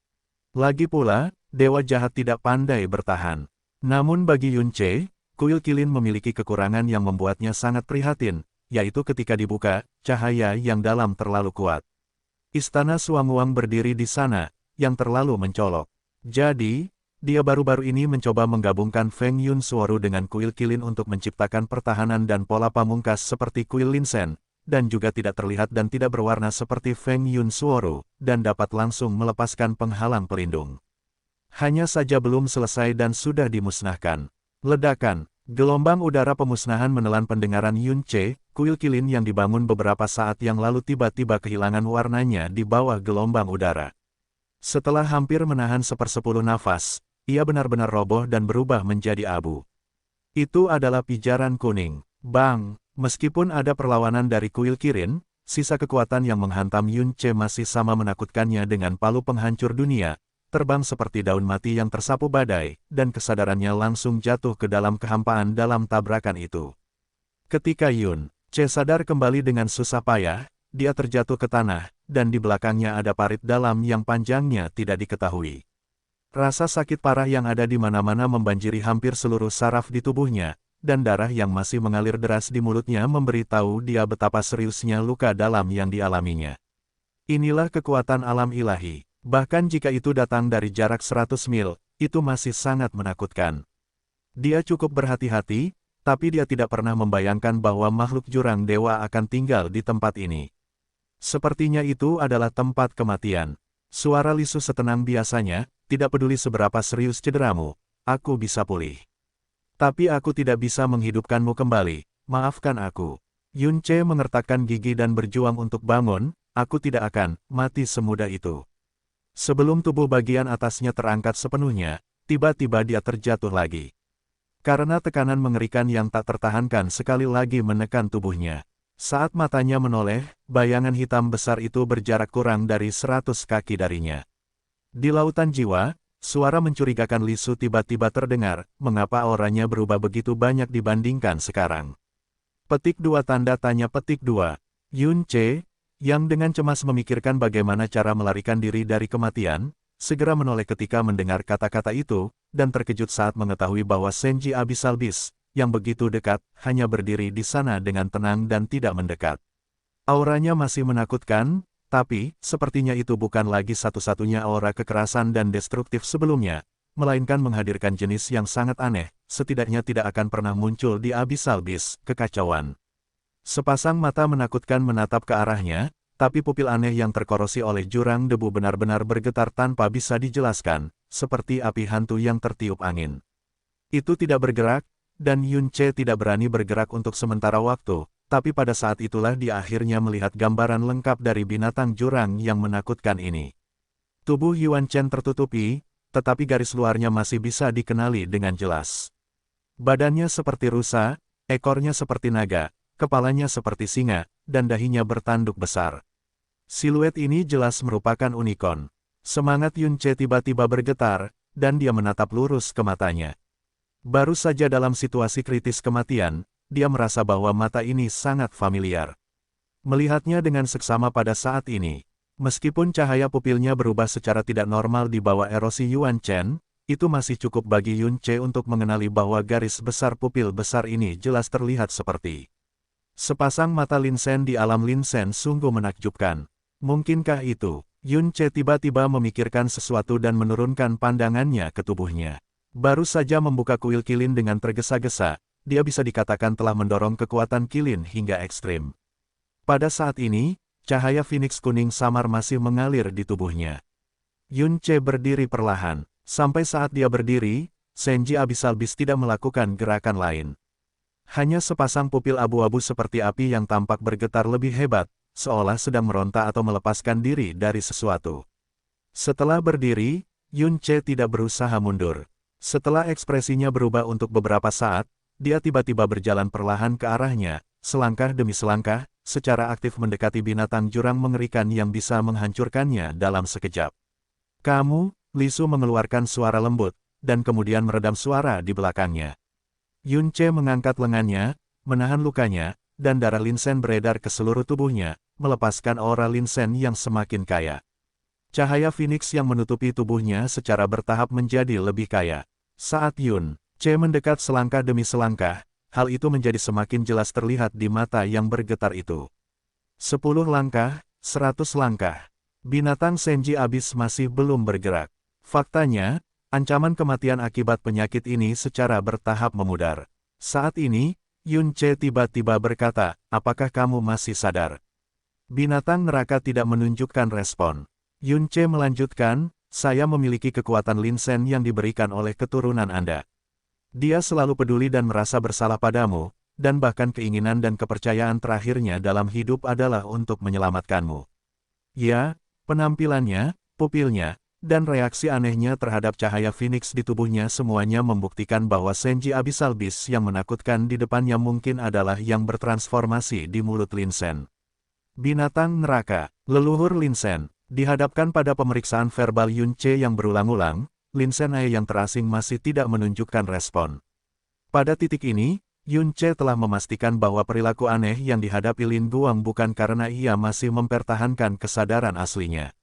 Lagi pula, Dewa Jahat tidak pandai bertahan. Namun bagi Yunce, Kuil Kilin memiliki kekurangan yang membuatnya sangat prihatin, yaitu ketika dibuka, cahaya yang dalam terlalu kuat. Istana Suanguang berdiri di sana, yang terlalu mencolok. Jadi, dia baru-baru ini mencoba menggabungkan Feng Yun Suoru dengan Kuil Kilin untuk menciptakan pertahanan dan pola pamungkas seperti Kuil Linsen, dan juga tidak terlihat dan tidak berwarna seperti Feng Yun Suoru, dan dapat langsung melepaskan penghalang pelindung. Hanya saja belum selesai dan sudah dimusnahkan. Ledakan, gelombang udara pemusnahan menelan pendengaran Yunce. Kuil Kilin yang dibangun beberapa saat yang lalu tiba-tiba kehilangan warnanya di bawah gelombang udara. Setelah hampir menahan 1/10 nafas, ia benar-benar roboh dan berubah menjadi abu. Itu adalah pijaran kuning. Bang, meskipun ada perlawanan dari Kuil Kilin, sisa kekuatan yang menghantam Yunce masih sama menakutkannya dengan palu penghancur dunia, terbang seperti daun mati yang tersapu badai, dan kesadarannya langsung jatuh ke dalam kehampaan dalam tabrakan itu. Ketika Yunce sadar kembali dengan susah payah, dia terjatuh ke tanah, dan di belakangnya ada parit dalam yang panjangnya tidak diketahui. Rasa sakit parah yang ada di mana-mana membanjiri hampir seluruh saraf di tubuhnya, dan darah yang masih mengalir deras di mulutnya memberitahu dia betapa seriusnya luka dalam yang dialaminya. Inilah kekuatan alam ilahi. Bahkan jika itu datang dari jarak 100 mil, itu masih sangat menakutkan. Dia cukup berhati-hati, tapi dia tidak pernah membayangkan bahwa makhluk jurang dewa akan tinggal di tempat ini. Sepertinya itu adalah tempat kematian. Suara Lisu setenang biasanya, tidak peduli seberapa serius cederamu, aku bisa pulih. Tapi aku tidak bisa menghidupkanmu kembali, maafkan aku. Yun Ce mengertakkan gigi dan berjuang untuk bangun, aku tidak akan mati semudah itu. Sebelum tubuh bagian atasnya terangkat sepenuhnya, tiba-tiba dia terjatuh lagi. Karena tekanan mengerikan yang tak tertahankan sekali lagi menekan tubuhnya. Saat matanya menoleh, bayangan hitam besar itu berjarak kurang dari 100 kaki darinya. Di lautan jiwa, suara mencurigakan Lisu tiba-tiba terdengar, mengapa auranya berubah begitu banyak dibandingkan sekarang. Petik 2 tanda tanya petik 2. Yun Ce, yang dengan cemas memikirkan bagaimana cara melarikan diri dari kematian, segera menoleh ketika mendengar kata-kata itu, dan terkejut saat mengetahui bahwa Senji Abyssal Beast, yang begitu dekat, hanya berdiri di sana dengan tenang dan tidak mendekat. Auranya masih menakutkan, tapi, sepertinya itu bukan lagi satu-satunya aura kekerasan dan destruktif sebelumnya, melainkan menghadirkan jenis yang sangat aneh, setidaknya tidak akan pernah muncul di Abyssal Beast, kekacauan. Sepasang mata menakutkan menatap ke arahnya, tapi pupil aneh yang terkorosi oleh jurang debu benar-benar bergetar tanpa bisa dijelaskan, seperti api hantu yang tertiup angin. Itu tidak bergerak, dan Yun Ce tidak berani bergerak untuk sementara waktu, tapi pada saat itulah dia akhirnya melihat gambaran lengkap dari binatang jurang yang menakutkan ini. Tubuh Yuan Chen tertutupi, tetapi garis luarnya masih bisa dikenali dengan jelas. Badannya seperti rusa, ekornya seperti naga, kepalanya seperti singa, dan dahinya bertanduk besar. Siluet ini jelas merupakan unicorn. Semangat Yun Ce tiba-tiba bergetar, dan dia menatap lurus ke matanya. Baru saja dalam situasi kritis kematian, dia merasa bahwa mata ini sangat familiar. Melihatnya dengan seksama pada saat ini, meskipun cahaya pupilnya berubah secara tidak normal di bawah erosi Yuan Chen, itu masih cukup bagi Yun Ce untuk mengenali bahwa garis besar pupil besar ini jelas terlihat seperti sepasang mata Lin Shen di alam Lin Shen sungguh menakjubkan. Mungkinkah itu? Yun Ce tiba-tiba memikirkan sesuatu dan menurunkan pandangannya ke tubuhnya. Baru saja membuka kuil kilin dengan tergesa-gesa, dia bisa dikatakan telah mendorong kekuatan kilin hingga ekstrim. Pada saat ini, cahaya Phoenix kuning samar masih mengalir di tubuhnya. Yun Ce berdiri perlahan. Sampai saat dia berdiri, Senji Abyssal Beast tidak melakukan gerakan lain. Hanya sepasang pupil abu-abu seperti api yang tampak bergetar lebih hebat, seolah sedang meronta atau melepaskan diri dari sesuatu. Setelah berdiri, Yun Ce tidak berusaha mundur. Setelah ekspresinya berubah untuk beberapa saat, dia tiba-tiba berjalan perlahan ke arahnya, selangkah demi selangkah, secara aktif mendekati binatang jurang mengerikan yang bisa menghancurkannya dalam sekejap. Kamu, Lisu mengeluarkan suara lembut, dan kemudian meredam suara di belakangnya. Yun Ce mengangkat lengannya, menahan lukanya, dan darah Lin Shen beredar ke seluruh tubuhnya, melepaskan aura Lin Shen yang semakin kaya. Cahaya Phoenix yang menutupi tubuhnya secara bertahap menjadi lebih kaya. Saat Yun Ce mendekat selangkah demi selangkah, hal itu menjadi semakin jelas terlihat di mata yang bergetar itu. 10 langkah, 100 langkah. Binatang Senji Abyss masih belum bergerak. Faktanya, ancaman kematian akibat penyakit ini secara bertahap memudar. Saat ini, Yun Ce tiba-tiba berkata, apakah kamu masih sadar? Binatang neraka tidak menunjukkan respon. Yun Ce melanjutkan, saya memiliki kekuatan Lin Shen yang diberikan oleh keturunan Anda. Dia selalu peduli dan merasa bersalah padamu, dan bahkan keinginan dan kepercayaan terakhirnya dalam hidup adalah untuk menyelamatkanmu. Ya, penampilannya, pupilnya, dan reaksi anehnya terhadap cahaya Phoenix di tubuhnya semuanya membuktikan bahwa Senji Abyssal Beast yang menakutkan di depannya mungkin adalah yang bertransformasi di mulut Lin Shen. Binatang neraka, leluhur Lin Shen, dihadapkan pada pemeriksaan verbal Yun Ce yang berulang-ulang, Lin Shen yang terasing masih tidak menunjukkan respon. Pada titik ini, Yun Ce telah memastikan bahwa perilaku aneh yang dihadapi Lin Guang bukan karena ia masih mempertahankan kesadaran aslinya.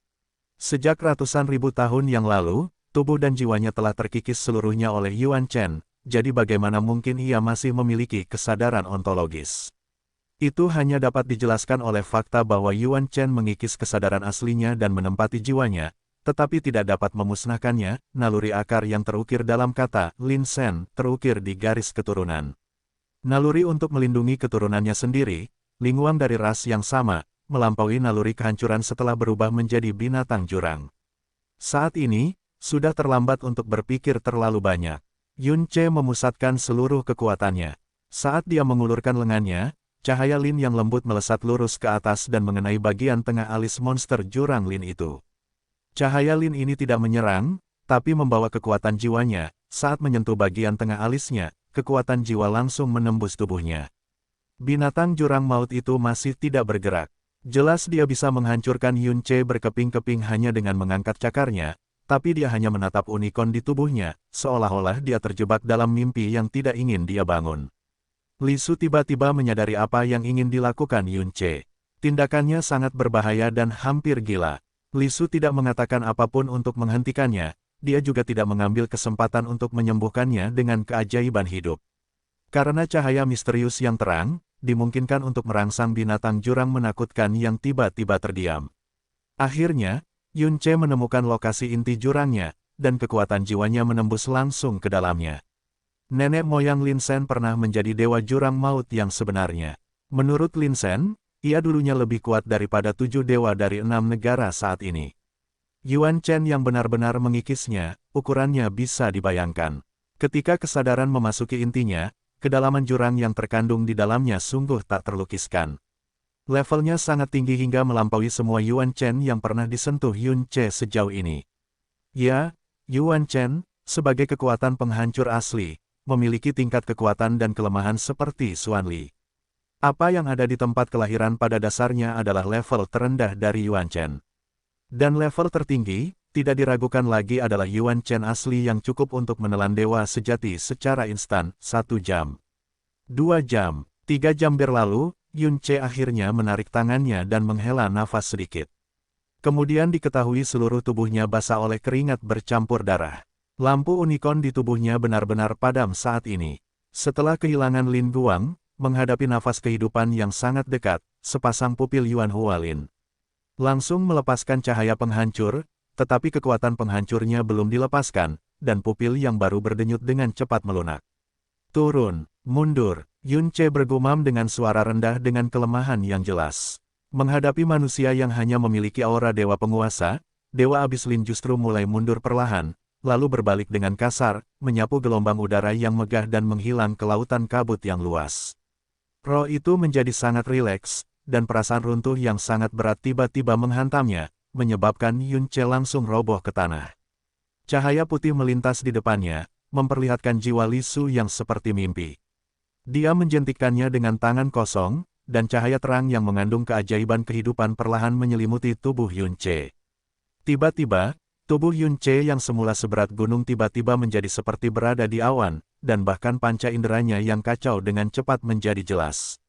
Sejak ratusan ribu tahun yang lalu, tubuh dan jiwanya telah terkikis seluruhnya oleh Yuan Chen, jadi bagaimana mungkin ia masih memiliki kesadaran ontologis? Itu hanya dapat dijelaskan oleh fakta bahwa Yuan Chen mengikis kesadaran aslinya dan menempati jiwanya, tetapi tidak dapat memusnahkannya. Naluri akar yang terukir dalam kata Lin Sen terukir di garis keturunan. Naluri untuk melindungi keturunannya sendiri, Ling Wang dari ras yang sama, melampaui naluri kehancuran setelah berubah menjadi binatang jurang. Saat ini, sudah terlambat untuk berpikir terlalu banyak. Yun Ce memusatkan seluruh kekuatannya. Saat dia mengulurkan lengannya, cahaya Lin yang lembut melesat lurus ke atas dan mengenai bagian tengah alis monster jurang Lin itu. Cahaya Lin ini tidak menyerang, tapi membawa kekuatan jiwanya. Saat menyentuh bagian tengah alisnya, kekuatan jiwa langsung menembus tubuhnya. Binatang jurang maut itu masih tidak bergerak. Jelas dia bisa menghancurkan Yun Ce berkeping-keping hanya dengan mengangkat cakarnya, tapi dia hanya menatap unicorn di tubuhnya, seolah-olah dia terjebak dalam mimpi yang tidak ingin dia bangun. Li Su tiba-tiba menyadari apa yang ingin dilakukan Yun Ce. Tindakannya sangat berbahaya dan hampir gila. Li Su tidak mengatakan apapun untuk menghentikannya, dia juga tidak mengambil kesempatan untuk menyembuhkannya dengan keajaiban hidup. Karena cahaya misterius yang terang, dimungkinkan untuk merangsang binatang jurang menakutkan yang tiba-tiba terdiam. Akhirnya, Yun Ce menemukan lokasi inti jurangnya, dan kekuatan jiwanya menembus langsung ke dalamnya. Nenek moyang Lin Sen pernah menjadi dewa jurang maut yang sebenarnya. Menurut Lin Sen, ia dulunya lebih kuat daripada 7 dewa dari 6 negara saat ini. Yuan Chen yang benar-benar mengikisnya, ukurannya bisa dibayangkan. Ketika kesadaran memasuki intinya, kedalaman jurang yang terkandung di dalamnya sungguh tak terlukiskan. Levelnya sangat tinggi hingga melampaui semua Yuan Chen yang pernah disentuh Yun Ce sejauh ini. Ya, Yuan Chen, sebagai kekuatan penghancur asli, memiliki tingkat kekuatan dan kelemahan seperti Xuan Li. Apa yang ada di tempat kelahiran pada dasarnya adalah level terendah dari Yuan Chen. Dan level tertinggi, tidak diragukan lagi adalah Yuan Chen asli yang cukup untuk menelan dewa sejati secara instan, 1 jam. 2 jam, 3 jam berlalu, Yun Ce akhirnya menarik tangannya dan menghela nafas sedikit. Kemudian diketahui seluruh tubuhnya basah oleh keringat bercampur darah. Lampu unicorn di tubuhnya benar-benar padam saat ini. Setelah kehilangan Lin Guang, menghadapi nafas kehidupan yang sangat dekat, sepasang pupil Yuan Hualin langsung melepaskan cahaya penghancur, tetapi kekuatan penghancurnya belum dilepaskan, dan pupil yang baru berdenyut dengan cepat melunak. Turun, mundur, Yun Ce bergumam dengan suara rendah dengan kelemahan yang jelas. Menghadapi manusia yang hanya memiliki aura dewa penguasa, Dewa Abis Lin justru mulai mundur perlahan, lalu berbalik dengan kasar, menyapu gelombang udara yang megah dan menghilang ke lautan kabut yang luas. Roh itu menjadi sangat rileks, dan perasaan runtuh yang sangat berat tiba-tiba menghantamnya, menyebabkan Yun Ce langsung roboh ke tanah. Cahaya putih melintas di depannya, memperlihatkan jiwa Li Su yang seperti mimpi. Dia menjentikkannya dengan tangan kosong, dan cahaya terang yang mengandung keajaiban kehidupan perlahan menyelimuti tubuh Yun Ce. Tiba-tiba, tubuh Yun Ce yang semula seberat gunung tiba-tiba menjadi seperti berada di awan, dan bahkan panca inderanya yang kacau dengan cepat menjadi jelas.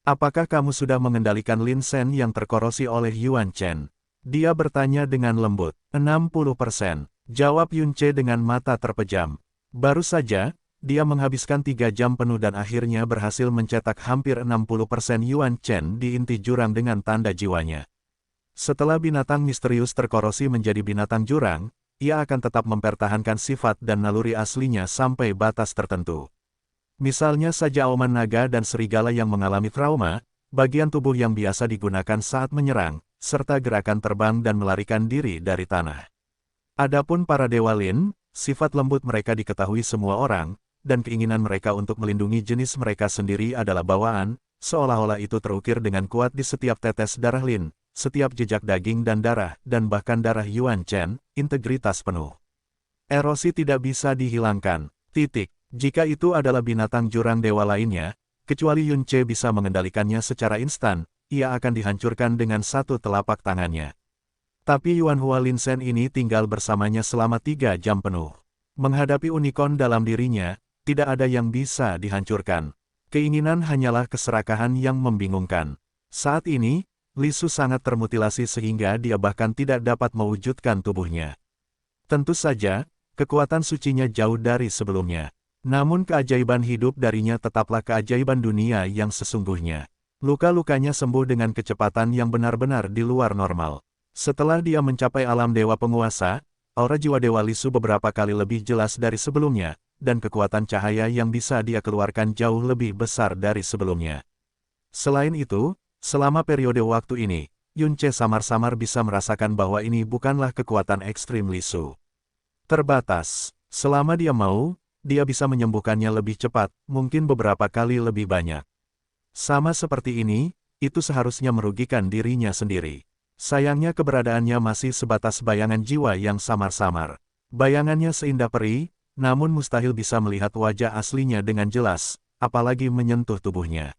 Apakah kamu sudah mengendalikan Lin Sen yang terkorosi oleh Yuan Chen? Dia bertanya dengan lembut. 60%, jawab Yun Ce dengan mata terpejam. Baru saja, dia menghabiskan 3 jam penuh dan akhirnya berhasil mencetak hampir 60% Yuan Chen di inti jurang dengan tanda jiwanya. Setelah binatang misterius terkorosi menjadi binatang jurang, ia akan tetap mempertahankan sifat dan naluri aslinya sampai batas tertentu. Misalnya saja auman naga dan serigala yang mengalami trauma, bagian tubuh yang biasa digunakan saat menyerang, serta gerakan terbang dan melarikan diri dari tanah. Adapun para dewa Lin, sifat lembut mereka diketahui semua orang, dan keinginan mereka untuk melindungi jenis mereka sendiri adalah bawaan, seolah-olah itu terukir dengan kuat di setiap tetes darah Lin, setiap jejak daging dan darah, dan bahkan darah Yuan Chen, integritas penuh. Erosi tidak bisa dihilangkan, titik. Jika itu adalah binatang jurang dewa lainnya, kecuali Yun Ce bisa mengendalikannya secara instan, ia akan dihancurkan dengan satu telapak tangannya. Tapi Yuan Hua Lin Sen ini tinggal bersamanya selama 3 jam penuh. Menghadapi unicorn dalam dirinya, tidak ada yang bisa dihancurkan. Keinginan hanyalah keserakahan yang membingungkan. Saat ini, Li Su sangat termutilasi sehingga dia bahkan tidak dapat mewujudkan tubuhnya. Tentu saja, kekuatan sucinya jauh dari sebelumnya. Namun keajaiban hidup darinya tetaplah keajaiban dunia yang sesungguhnya. Luka-lukanya sembuh dengan kecepatan yang benar-benar di luar normal. Setelah dia mencapai alam dewa penguasa, aura jiwa Dewa Lisu beberapa kali lebih jelas dari sebelumnya, dan kekuatan cahaya yang bisa dia keluarkan jauh lebih besar dari sebelumnya. Selain itu, selama periode waktu ini, Yun Ce samar-samar bisa merasakan bahwa ini bukanlah kekuatan ekstrim Lisu. Terbatas. Selama dia mau, dia bisa menyembuhkannya lebih cepat, mungkin beberapa kali lebih banyak. Sama seperti ini, itu seharusnya merugikan dirinya sendiri. Sayangnya keberadaannya masih sebatas bayangan jiwa yang samar-samar. Bayangannya seindah peri, namun mustahil bisa melihat wajah aslinya dengan jelas, apalagi menyentuh tubuhnya.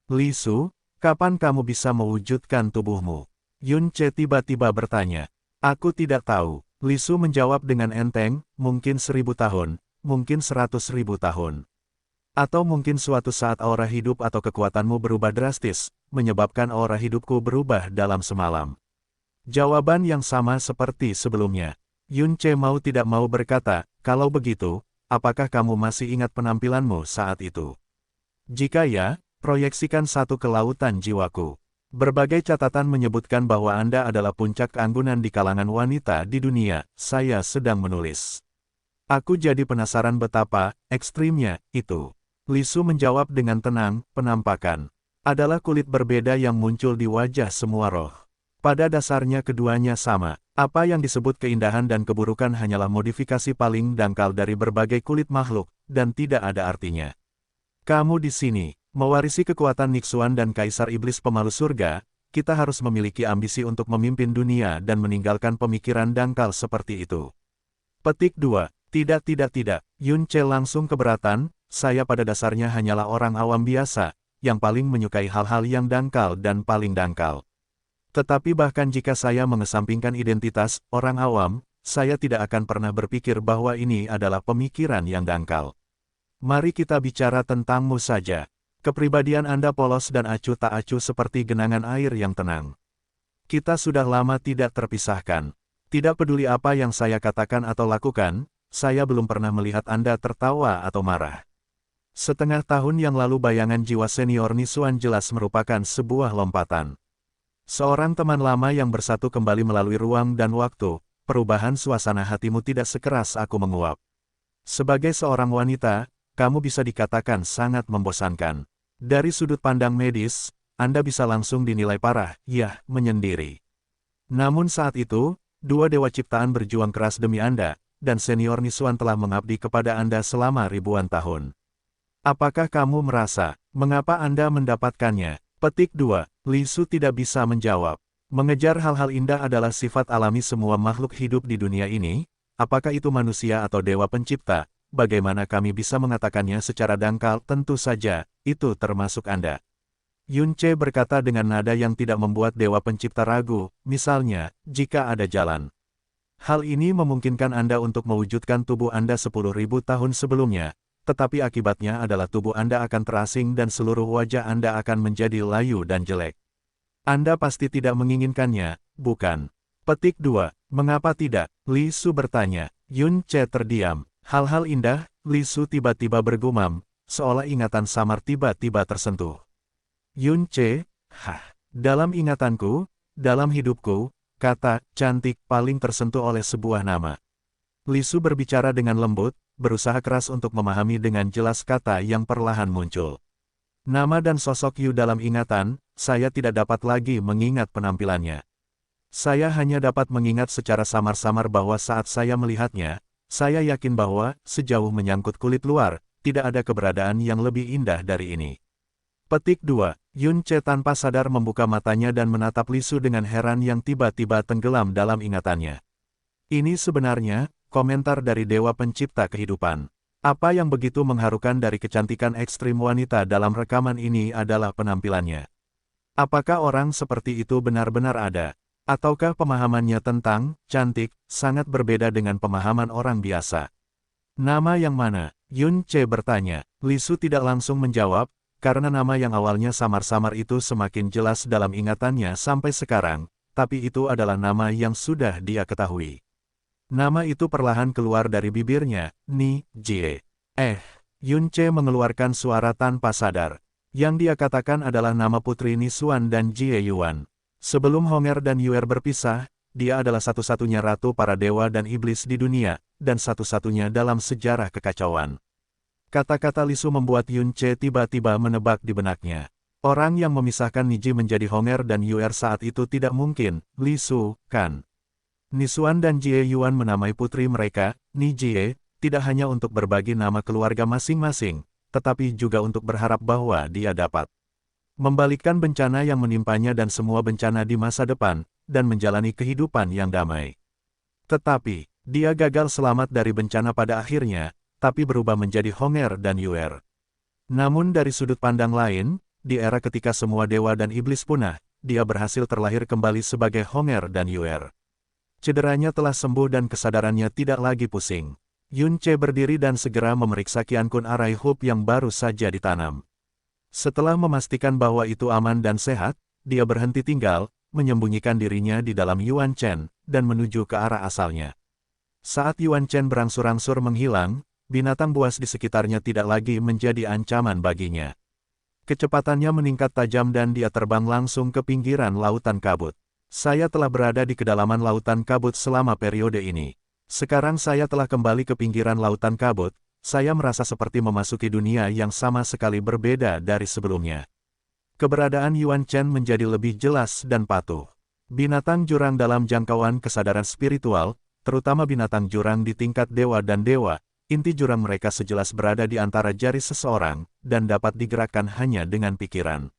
Lisu, kapan kamu bisa mewujudkan tubuhmu? Yun Ce tiba-tiba bertanya. Aku tidak tahu. Lisu menjawab dengan enteng, mungkin 1000 tahun, mungkin 100.000 tahun. Atau mungkin suatu saat aura hidup atau kekuatanmu berubah drastis, menyebabkan aura hidupku berubah dalam semalam. Jawaban yang sama seperti sebelumnya. Yun Ce mau tidak mau berkata, kalau begitu, apakah kamu masih ingat penampilanmu saat itu? Jika ya, proyeksikan satu ke lautan jiwaku. Berbagai catatan menyebutkan bahwa Anda adalah puncak keanggunan di kalangan wanita di dunia, saya sedang menulis. Aku jadi penasaran betapa ekstrimnya itu. Lisu menjawab dengan tenang, penampakan adalah kulit berbeda yang muncul di wajah semua roh. Pada dasarnya keduanya sama. Apa yang disebut keindahan dan keburukan hanyalah modifikasi paling dangkal dari berbagai kulit makhluk, dan tidak ada artinya. Kamu di sini, mewarisi kekuatan Nixuan dan Kaisar Iblis Pemalu Surga, kita harus memiliki ambisi untuk memimpin dunia dan meninggalkan pemikiran dangkal seperti itu. Petik 2. Tidak. Yun Ce langsung keberatan, saya pada dasarnya hanyalah orang awam biasa, yang paling menyukai hal-hal yang dangkal dan paling dangkal. Tetapi bahkan jika saya mengesampingkan identitas orang awam, saya tidak akan pernah berpikir bahwa ini adalah pemikiran yang dangkal. Mari kita bicara tentangmu saja. Kepribadian Anda polos dan acuh tak acuh seperti genangan air yang tenang. Kita sudah lama tidak terpisahkan. Tidak peduli apa yang saya katakan atau lakukan, saya belum pernah melihat Anda tertawa atau marah. Setengah tahun yang lalu bayangan jiwa senior Nixuan jelas merupakan sebuah lompatan. Seorang teman lama yang bersatu kembali melalui ruang dan waktu, perubahan suasana hatimu tidak sekeras aku menguap. Sebagai seorang wanita, kamu bisa dikatakan sangat membosankan. Dari sudut pandang medis, Anda bisa langsung dinilai parah, ya, menyendiri. Namun saat itu, dua dewa ciptaan berjuang keras demi Anda, dan senior Nixuan telah mengabdi kepada Anda selama ribuan tahun. Apakah kamu merasa, mengapa Anda mendapatkannya? Petik 2. Lisu tidak bisa menjawab. Mengejar hal-hal indah adalah sifat alami semua makhluk hidup di dunia ini, apakah itu manusia atau dewa pencipta, bagaimana kami bisa mengatakannya secara dangkal? Tentu saja, itu termasuk Anda. Yun Ce berkata dengan nada yang tidak membuat dewa pencipta ragu, misalnya, jika ada jalan. Hal ini memungkinkan Anda untuk mewujudkan tubuh Anda 10.000 tahun sebelumnya, tetapi akibatnya adalah tubuh Anda akan terasing dan seluruh wajah Anda akan menjadi layu dan jelek. Anda pasti tidak menginginkannya, bukan? Petik 2. Mengapa tidak? Lisu bertanya. Yun Ce terdiam. Hal-hal indah, Lisu tiba-tiba bergumam, seolah ingatan samar tiba-tiba tersentuh. Yun Ce, dalam ingatanku, dalam hidupku, kata cantik paling tersentuh oleh sebuah nama. Lisu berbicara dengan lembut, berusaha keras untuk memahami dengan jelas kata yang perlahan muncul. Nama dan sosok Yu dalam ingatan, saya tidak dapat lagi mengingat penampilannya. Saya hanya dapat mengingat secara samar-samar bahwa saat saya melihatnya, saya yakin bahwa, sejauh menyangkut kulit luar, tidak ada keberadaan yang lebih indah dari ini. Petik 2. Yun Ce tanpa sadar membuka matanya dan menatap Lisu dengan heran yang tiba-tiba tenggelam dalam ingatannya. Ini sebenarnya, komentar dari Dewa Pencipta Kehidupan. Apa yang begitu mengharukan dari kecantikan ekstrim wanita dalam rekaman ini adalah penampilannya. Apakah orang seperti itu benar-benar ada? Ataukah pemahamannya tentang cantik sangat berbeda dengan pemahaman orang biasa? Nama yang mana? Yun Ce bertanya. Lisu tidak langsung menjawab, karena nama yang awalnya samar-samar itu semakin jelas dalam ingatannya sampai sekarang, tapi itu adalah nama yang sudah dia ketahui. Nama itu perlahan keluar dari bibirnya, Ni Jie. Yun Ce mengeluarkan suara tanpa sadar. Yang dia katakan adalah nama putri Nixuan dan Jie Yuan. Sebelum Honger dan Yuer berpisah, dia adalah satu-satunya ratu para dewa dan iblis di dunia, dan satu-satunya dalam sejarah kekacauan. Kata-kata Li Su membuat Yun Ce tiba-tiba menebak di benaknya. Orang yang memisahkan Niji menjadi Honger dan Yuer saat itu tidak mungkin, Li Su, kan? Nisuan dan Jie Yuan menamai putri mereka, Nijie, tidak hanya untuk berbagi nama keluarga masing-masing, tetapi juga untuk berharap bahwa dia dapat membalikkan bencana yang menimpanya dan semua bencana di masa depan, dan menjalani kehidupan yang damai. Tetapi, dia gagal selamat dari bencana pada akhirnya, tapi berubah menjadi Honger dan Yuer. Namun dari sudut pandang lain, di era ketika semua dewa dan iblis punah, dia berhasil terlahir kembali sebagai Honger dan Yuer. Cederanya telah sembuh dan kesadarannya tidak lagi pusing. Yun Ce berdiri dan segera memeriksa Qian Kun Arai Hub yang baru saja ditanam. Setelah memastikan bahwa itu aman dan sehat, dia berhenti tinggal, menyembunyikan dirinya di dalam Yuan Chen, dan menuju ke arah asalnya. Saat Yuan Chen berangsur-angsur menghilang, binatang buas di sekitarnya tidak lagi menjadi ancaman baginya. Kecepatannya meningkat tajam dan dia terbang langsung ke pinggiran lautan kabut. Saya telah berada di kedalaman lautan kabut selama periode ini. Sekarang saya telah kembali ke pinggiran lautan kabut. Saya merasa seperti memasuki dunia yang sama sekali berbeda dari sebelumnya. Keberadaan Yuan Chen menjadi lebih jelas dan patuh. Binatang jurang dalam jangkauan kesadaran spiritual, terutama binatang jurang di tingkat dewa dan dewa, inti jurang mereka sejelas berada di antara jari seseorang, dan dapat digerakkan hanya dengan pikiran.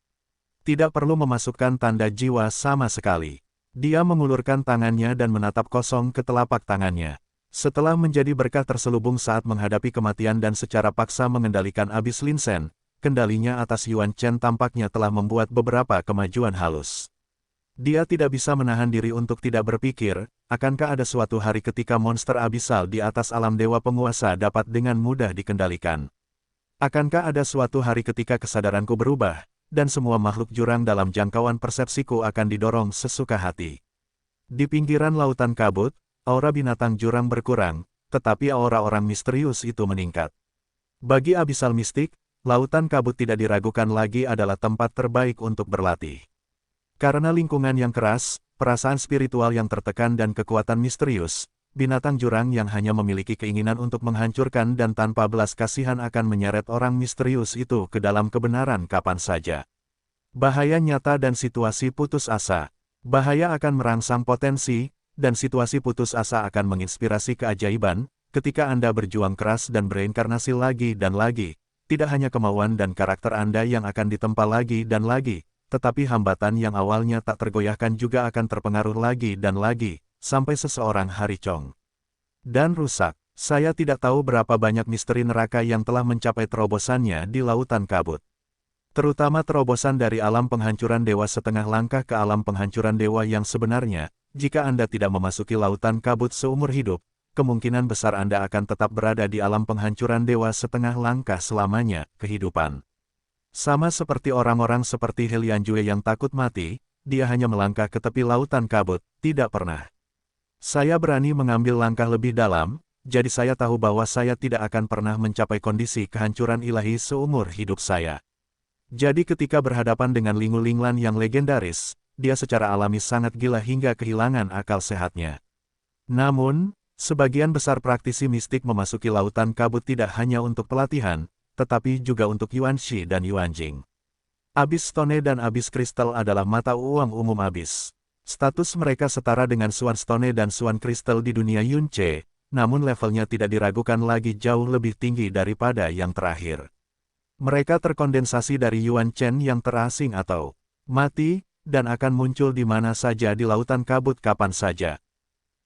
Tidak perlu memasukkan tanda jiwa sama sekali. Dia mengulurkan tangannya dan menatap kosong ke telapak tangannya. Setelah menjadi berkah terselubung saat menghadapi kematian dan secara paksa mengendalikan abis Lin Shen, kendalinya atas Yuan Chen tampaknya telah membuat beberapa kemajuan halus. Dia tidak bisa menahan diri untuk tidak berpikir, akankah ada suatu hari ketika monster abisal di atas alam dewa penguasa dapat dengan mudah dikendalikan? Akankah ada suatu hari ketika kesadaranku berubah, dan semua makhluk jurang dalam jangkauan persepsiku akan didorong sesuka hati? Di pinggiran lautan kabut, aura binatang jurang berkurang, tetapi aura orang misterius itu meningkat. Bagi abisal mistik, lautan kabut tidak diragukan lagi adalah tempat terbaik untuk berlatih. Karena lingkungan yang keras, perasaan spiritual yang tertekan dan kekuatan misterius, binatang jurang yang hanya memiliki keinginan untuk menghancurkan dan tanpa belas kasihan akan menyeret orang misterius itu ke dalam kebenaran kapan saja. Bahaya nyata dan situasi putus asa. Bahaya akan merangsang potensi, dan situasi putus asa akan menginspirasi keajaiban. Ketika Anda berjuang keras dan bereinkarnasi lagi dan lagi, tidak hanya kemauan dan karakter Anda yang akan ditempa lagi dan lagi, tetapi hambatan yang awalnya tak tergoyahkan juga akan terpengaruh lagi dan lagi, sampai seseorang haricong dan rusak. Saya tidak tahu berapa banyak misteri neraka yang telah mencapai terobosannya di lautan kabut. Terutama terobosan dari alam penghancuran dewa setengah langkah ke alam penghancuran dewa yang sebenarnya. Jika Anda tidak memasuki lautan kabut seumur hidup, kemungkinan besar Anda akan tetap berada di alam penghancuran dewa setengah langkah selamanya, kehidupan. Sama seperti orang-orang seperti He Lianjue yang takut mati, dia hanya melangkah ke tepi lautan kabut, tidak pernah. Saya berani mengambil langkah lebih dalam, jadi saya tahu bahwa saya tidak akan pernah mencapai kondisi kehancuran ilahi seumur hidup saya. Jadi ketika berhadapan dengan Lingu Linglan yang legendaris, dia secara alami sangat gila hingga kehilangan akal sehatnya. Namun, sebagian besar praktisi mistik memasuki lautan kabut tidak hanya untuk pelatihan, tetapi juga untuk Yuan Shi dan Yuan Jing. Abis Stone dan Abis Kristal adalah mata uang umum abis. Status mereka setara dengan Swan Stone dan Swan Kristal di dunia Yun Ce, namun levelnya tidak diragukan lagi jauh lebih tinggi daripada yang terakhir. Mereka terkondensasi dari Yuan Chen yang terasing atau mati, dan akan muncul di mana saja di lautan kabut kapan saja.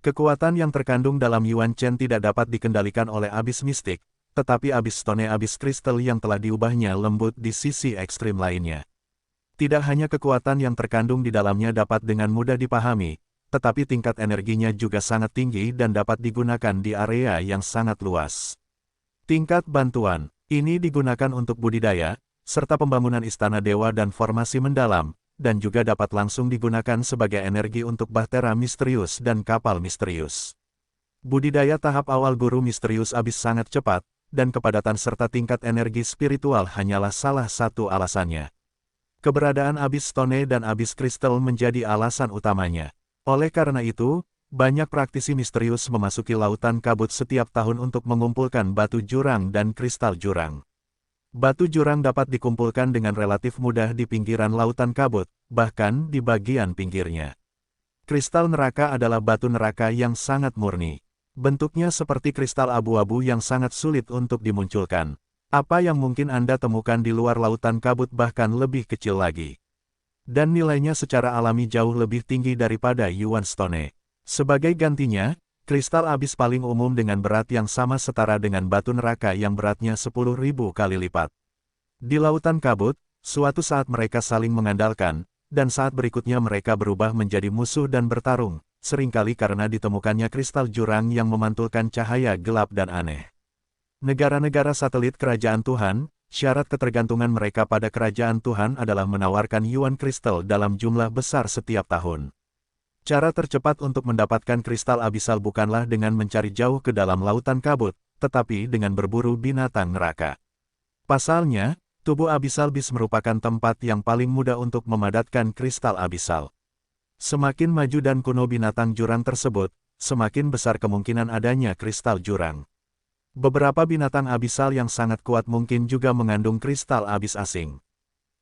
Kekuatan yang terkandung dalam Yuan Chen tidak dapat dikendalikan oleh abis mistik, tetapi abis Stone abis kristal yang telah diubahnya lembut di sisi ekstrim lainnya. Tidak hanya kekuatan yang terkandung di dalamnya dapat dengan mudah dipahami, tetapi tingkat energinya juga sangat tinggi dan dapat digunakan di area yang sangat luas. Tingkat bantuan, ini digunakan untuk budidaya, serta pembangunan istana dewa dan formasi mendalam, dan juga dapat langsung digunakan sebagai energi untuk bahtera misterius dan kapal misterius. Budidaya tahap awal guru misterius abis sangat cepat, dan kepadatan serta tingkat energi spiritual hanyalah salah satu alasannya. Keberadaan Abyss Stone dan Abyss Crystal menjadi alasan utamanya. Oleh karena itu, banyak praktisi misterius memasuki lautan kabut setiap tahun untuk mengumpulkan batu jurang dan kristal jurang. Batu jurang dapat dikumpulkan dengan relatif mudah di pinggiran lautan kabut, bahkan di bagian pinggirnya. Kristal neraka adalah batu neraka yang sangat murni. Bentuknya seperti kristal abu-abu yang sangat sulit untuk dimunculkan. Apa yang mungkin Anda temukan di luar lautan kabut bahkan lebih kecil lagi. Dan nilainya secara alami jauh lebih tinggi daripada Yuan Stone. Sebagai gantinya, kristal Abyss paling umum dengan berat yang sama setara dengan batu neraka yang beratnya 10.000 kali lipat. Di lautan kabut, suatu saat mereka saling mengandalkan, dan saat berikutnya mereka berubah menjadi musuh dan bertarung, seringkali karena ditemukannya kristal jurang yang memantulkan cahaya gelap dan aneh. Negara-negara satelit kerajaan Tuhan, syarat ketergantungan mereka pada kerajaan Tuhan adalah menawarkan Yuan Crystal dalam jumlah besar setiap tahun. Cara tercepat untuk mendapatkan kristal abisal bukanlah dengan mencari jauh ke dalam lautan kabut, tetapi dengan berburu binatang neraka. Pasalnya, tubuh Abyssal Beast merupakan tempat yang paling mudah untuk memadatkan kristal abisal. Semakin maju dan kuno binatang jurang tersebut, semakin besar kemungkinan adanya kristal jurang. Beberapa binatang abisal yang sangat kuat mungkin juga mengandung kristal abis asing.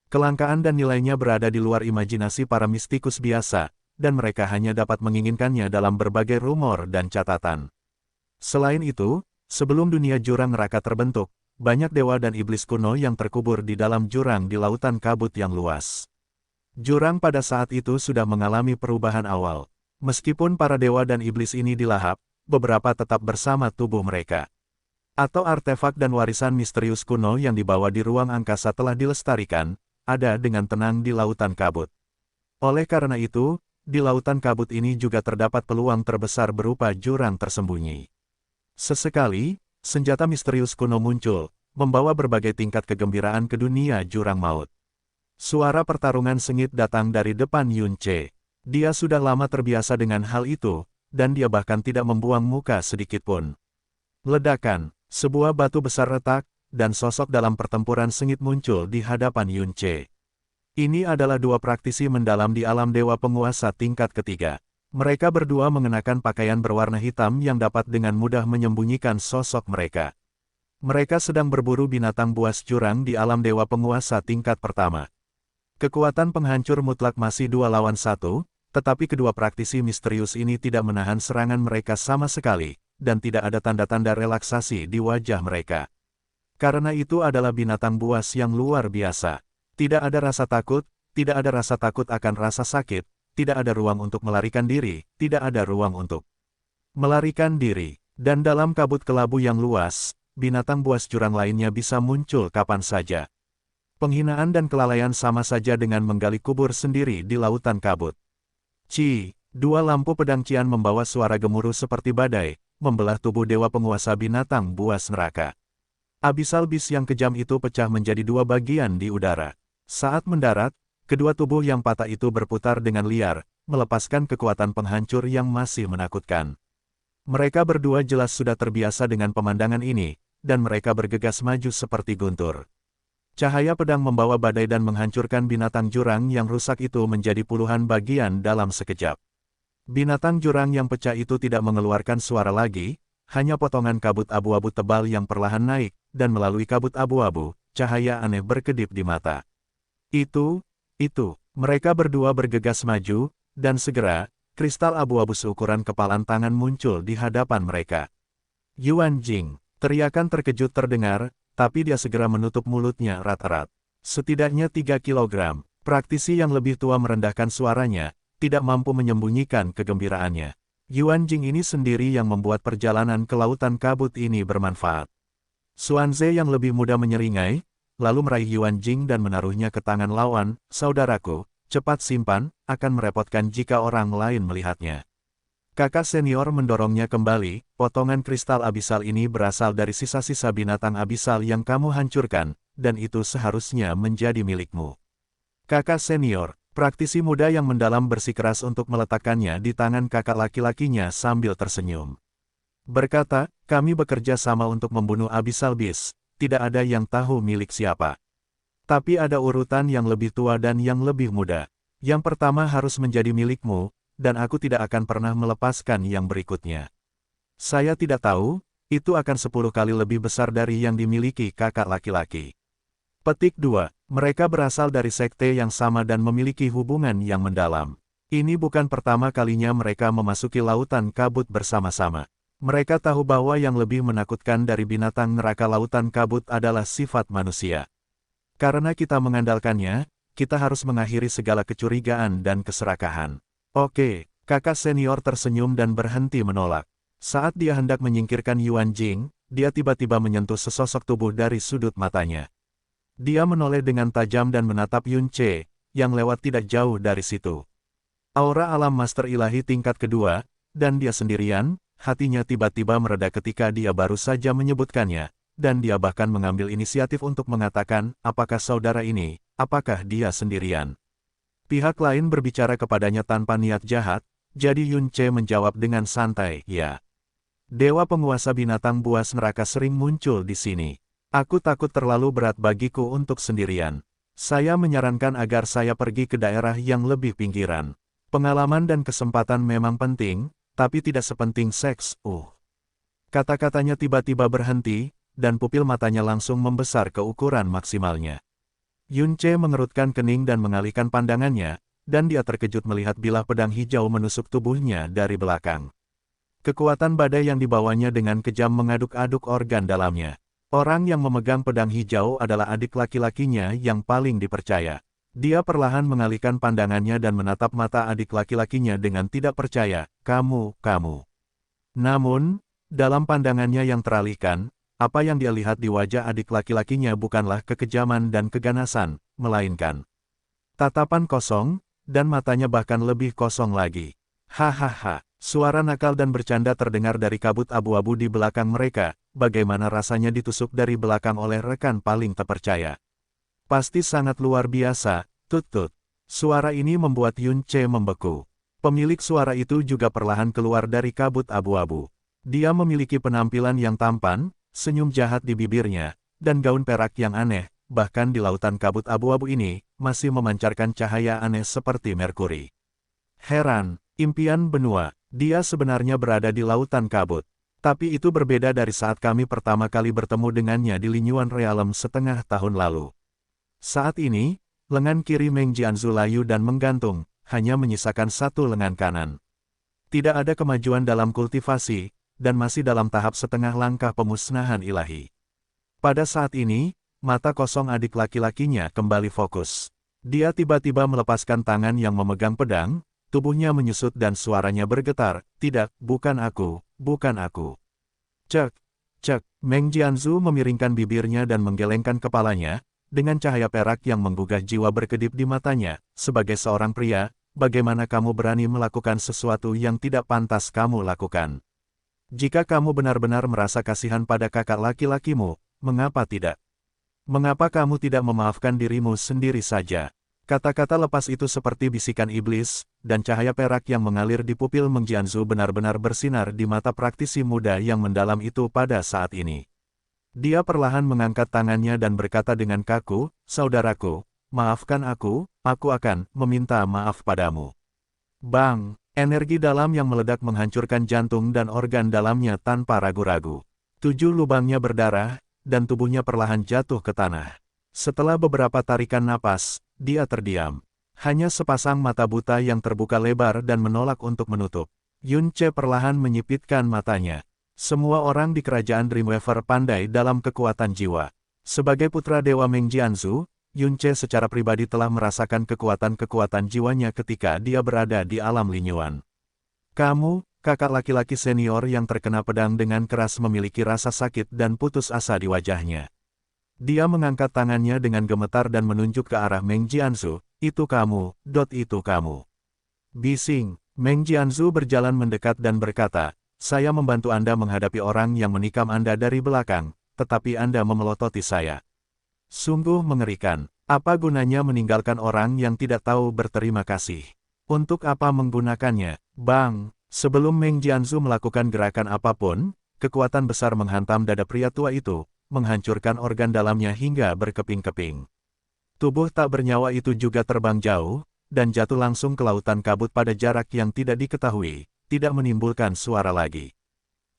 Kelangkaan dan nilainya berada di luar imajinasi para mistikus biasa, dan mereka hanya dapat menginginkannya dalam berbagai rumor dan catatan. Selain itu, sebelum dunia jurang neraka terbentuk, banyak dewa dan iblis kuno yang terkubur di dalam jurang di lautan kabut yang luas. Jurang pada saat itu sudah mengalami perubahan awal. Meskipun para dewa dan iblis ini dilahap, beberapa tetap bersama tubuh mereka. Atau artefak dan warisan misterius kuno yang dibawa di ruang angkasa telah dilestarikan, ada dengan tenang di lautan kabut. Oleh karena itu, di lautan kabut ini juga terdapat peluang terbesar berupa jurang tersembunyi. Sesekali, senjata misterius kuno muncul, membawa berbagai tingkat kegembiraan ke dunia jurang maut. Suara pertarungan sengit datang dari depan Yun Ce. Dia sudah lama terbiasa dengan hal itu, dan dia bahkan tidak membuang muka sedikitpun. Ledakan, sebuah batu besar retak, dan sosok dalam pertempuran sengit muncul di hadapan Yun Ce. Ini adalah dua praktisi mendalam di alam dewa penguasa tingkat ketiga. Mereka berdua mengenakan pakaian berwarna hitam yang dapat dengan mudah menyembunyikan sosok mereka. Mereka sedang berburu binatang buas jurang di alam dewa penguasa tingkat pertama. Kekuatan penghancur mutlak masih 2 lawan 1, tetapi kedua praktisi misterius ini tidak menahan serangan mereka sama sekali, dan tidak ada tanda-tanda relaksasi di wajah mereka. Karena itu adalah binatang buas yang luar biasa. Tidak ada rasa takut, tidak ada rasa takut akan rasa sakit, tidak ada ruang untuk melarikan diri, tidak ada ruang untuk melarikan diri. Dan dalam kabut kelabu yang luas, binatang buas jurang lainnya bisa muncul kapan saja. Penghinaan dan kelalaian sama saja dengan menggali kubur sendiri di lautan kabut. Dua lampu pedang cian membawa suara gemuruh seperti badai, membelah tubuh dewa penguasa binatang buas neraka. Abyssal Beast yang kejam itu pecah menjadi 2 bagian di udara. Saat mendarat, kedua tubuh yang patah itu berputar dengan liar, melepaskan kekuatan penghancur yang masih menakutkan. Mereka berdua jelas sudah terbiasa dengan pemandangan ini, dan mereka bergegas maju seperti guntur. Cahaya pedang membawa badai dan menghancurkan binatang jurang yang rusak itu menjadi puluhan bagian dalam sekejap. Binatang jurang yang pecah itu tidak mengeluarkan suara lagi, hanya potongan kabut abu-abu tebal yang perlahan naik, dan melalui kabut abu-abu, cahaya aneh berkedip di mata. Itu, mereka berdua bergegas maju, dan segera, kristal abu-abu seukuran kepalan tangan muncul di hadapan mereka. Yuan Jing, teriakan terkejut terdengar, tapi dia segera menutup mulutnya erat-erat. Setidaknya 3 kilogram, praktisi yang lebih tua merendahkan suaranya, tidak mampu menyembunyikan kegembiraannya. Yuan Jing ini sendiri yang membuat perjalanan ke lautan kabut ini bermanfaat. Xuanze yang lebih muda menyeringai, lalu meraih Yuan Jing dan menaruhnya ke tangan lawan. Saudaraku, cepat simpan, akan merepotkan jika orang lain melihatnya. Kakak senior mendorongnya kembali, potongan kristal abisal ini berasal dari sisa-sisa binatang abisal yang kamu hancurkan, dan itu seharusnya menjadi milikmu. Kakak senior, praktisi muda yang mendalam bersikeras untuk meletakkannya di tangan kakak laki-lakinya sambil tersenyum. Berkata, kami bekerja sama untuk membunuh Abyssal Beast, tidak ada yang tahu milik siapa. Tapi ada urutan yang lebih tua dan yang lebih muda. Yang pertama harus menjadi milikmu, dan aku tidak akan pernah melepaskan yang berikutnya. Saya tidak tahu, itu akan 10 kali lebih besar dari yang dimiliki kakak laki-laki. Petik 2. Mereka berasal dari sekte yang sama dan memiliki hubungan yang mendalam. Ini bukan pertama kalinya mereka memasuki lautan kabut bersama-sama. Mereka tahu bahwa yang lebih menakutkan dari binatang neraka lautan kabut adalah sifat manusia. Karena kita mengandalkannya, kita harus mengakhiri segala kecurigaan dan keserakahan. Oke, kakak senior tersenyum dan berhenti menolak. Saat dia hendak menyingkirkan Yuan Jing, dia tiba-tiba menyentuh sesosok tubuh dari sudut matanya. Dia menoleh dengan tajam dan menatap Yun Che, yang lewat tidak jauh dari situ. Aura alam Master Ilahi tingkat kedua, dan dia sendirian, hatinya tiba-tiba mereda ketika dia baru saja menyebutkannya. Dan dia bahkan mengambil inisiatif untuk mengatakan, apakah saudara ini, apakah dia sendirian. Pihak lain berbicara kepadanya tanpa niat jahat, jadi Yun Che menjawab dengan santai, ya. Dewa penguasa binatang buas neraka sering muncul di sini. Aku takut terlalu berat bagiku untuk sendirian. Saya menyarankan agar saya pergi ke daerah yang lebih pinggiran. Pengalaman dan kesempatan memang penting, tapi tidak sepenting seks, Kata-katanya tiba-tiba berhenti, dan pupil matanya langsung membesar ke ukuran maksimalnya. Yun Che mengerutkan kening dan mengalihkan pandangannya, dan dia terkejut melihat bilah pedang hijau menusuk tubuhnya dari belakang. Kekuatan badai yang dibawanya dengan kejam mengaduk-aduk organ dalamnya. Orang yang memegang pedang hijau adalah adik laki-lakinya yang paling dipercaya. Dia perlahan mengalihkan pandangannya dan menatap mata adik laki-lakinya dengan tidak percaya, kamu. Namun, dalam pandangannya yang teralihkan, apa yang dia lihat di wajah adik laki-lakinya bukanlah kekejaman dan keganasan, melainkan tatapan kosong, dan matanya bahkan lebih kosong lagi. Hahaha, suara nakal dan bercanda terdengar dari kabut abu-abu di belakang mereka, bagaimana rasanya ditusuk dari belakang oleh rekan paling terpercaya. Pasti sangat luar biasa, tut-tut. Suara ini membuat Yun Che membeku. Pemilik suara itu juga perlahan keluar dari kabut abu-abu. Dia memiliki penampilan yang tampan, senyum jahat di bibirnya, dan gaun perak yang aneh, bahkan di lautan kabut abu-abu ini, masih memancarkan cahaya aneh seperti merkuri. Heran, impian benua, dia sebenarnya berada di lautan kabut. Tapi itu berbeda dari saat kami pertama kali bertemu dengannya di Linyuan Realm setengah tahun lalu. Saat ini, lengan kiri Meng Jianzu layu dan menggantung, hanya menyisakan satu lengan kanan. Tidak ada kemajuan dalam kultivasi, dan masih dalam tahap setengah langkah pemusnahan ilahi. Pada saat ini, mata kosong adik laki-lakinya kembali fokus. Dia tiba-tiba melepaskan tangan yang memegang pedang, tubuhnya menyusut dan suaranya bergetar, tidak, bukan aku. Cek. Meng Jianzu memiringkan bibirnya dan menggelengkan kepalanya, dengan cahaya perak yang menggugah jiwa berkedip di matanya. Sebagai seorang pria, bagaimana kamu berani melakukan sesuatu yang tidak pantas kamu lakukan? Jika kamu benar-benar merasa kasihan pada kakak laki-lakimu, mengapa tidak? Mengapa kamu tidak memaafkan dirimu sendiri saja? Kata-kata lepas itu seperti bisikan iblis, dan cahaya perak yang mengalir di pupil Meng Jianzu benar-benar bersinar di mata praktisi muda yang mendalam itu pada saat ini. Dia perlahan mengangkat tangannya dan berkata dengan kaku, saudaraku, maafkan aku akan meminta maaf padamu. Bang! Energi dalam yang meledak menghancurkan jantung dan organ dalamnya tanpa ragu-ragu. 7 lubangnya berdarah, dan tubuhnya perlahan jatuh ke tanah. Setelah beberapa tarikan napas, dia terdiam. Hanya sepasang mata buta yang terbuka lebar dan menolak untuk menutup. Yun Che perlahan menyipitkan matanya. Semua orang di kerajaan Dreamweaver pandai dalam kekuatan jiwa. Sebagai putra Dewa Meng Jianzu, Yun Che secara pribadi telah merasakan kekuatan-kekuatan jiwanya ketika dia berada di alam Linyuan. Kamu, kakak laki-laki senior yang terkena pedang dengan keras memiliki rasa sakit dan putus asa di wajahnya. Dia mengangkat tangannya dengan gemetar dan menunjuk ke arah Meng Jianzu, itu kamu. Bising, Meng Jianzu berjalan mendekat dan berkata, saya membantu Anda menghadapi orang yang menikam Anda dari belakang, tetapi Anda memelototi saya. Sungguh mengerikan. Apa gunanya meninggalkan orang yang tidak tahu berterima kasih? Untuk apa menggunakannya? Bang! Sebelum Meng Jianzu melakukan gerakan apapun, kekuatan besar menghantam dada pria tua itu, menghancurkan organ dalamnya hingga berkeping-keping. Tubuh tak bernyawa itu juga terbang jauh, dan jatuh langsung ke lautan kabut pada jarak yang tidak diketahui, tidak menimbulkan suara lagi.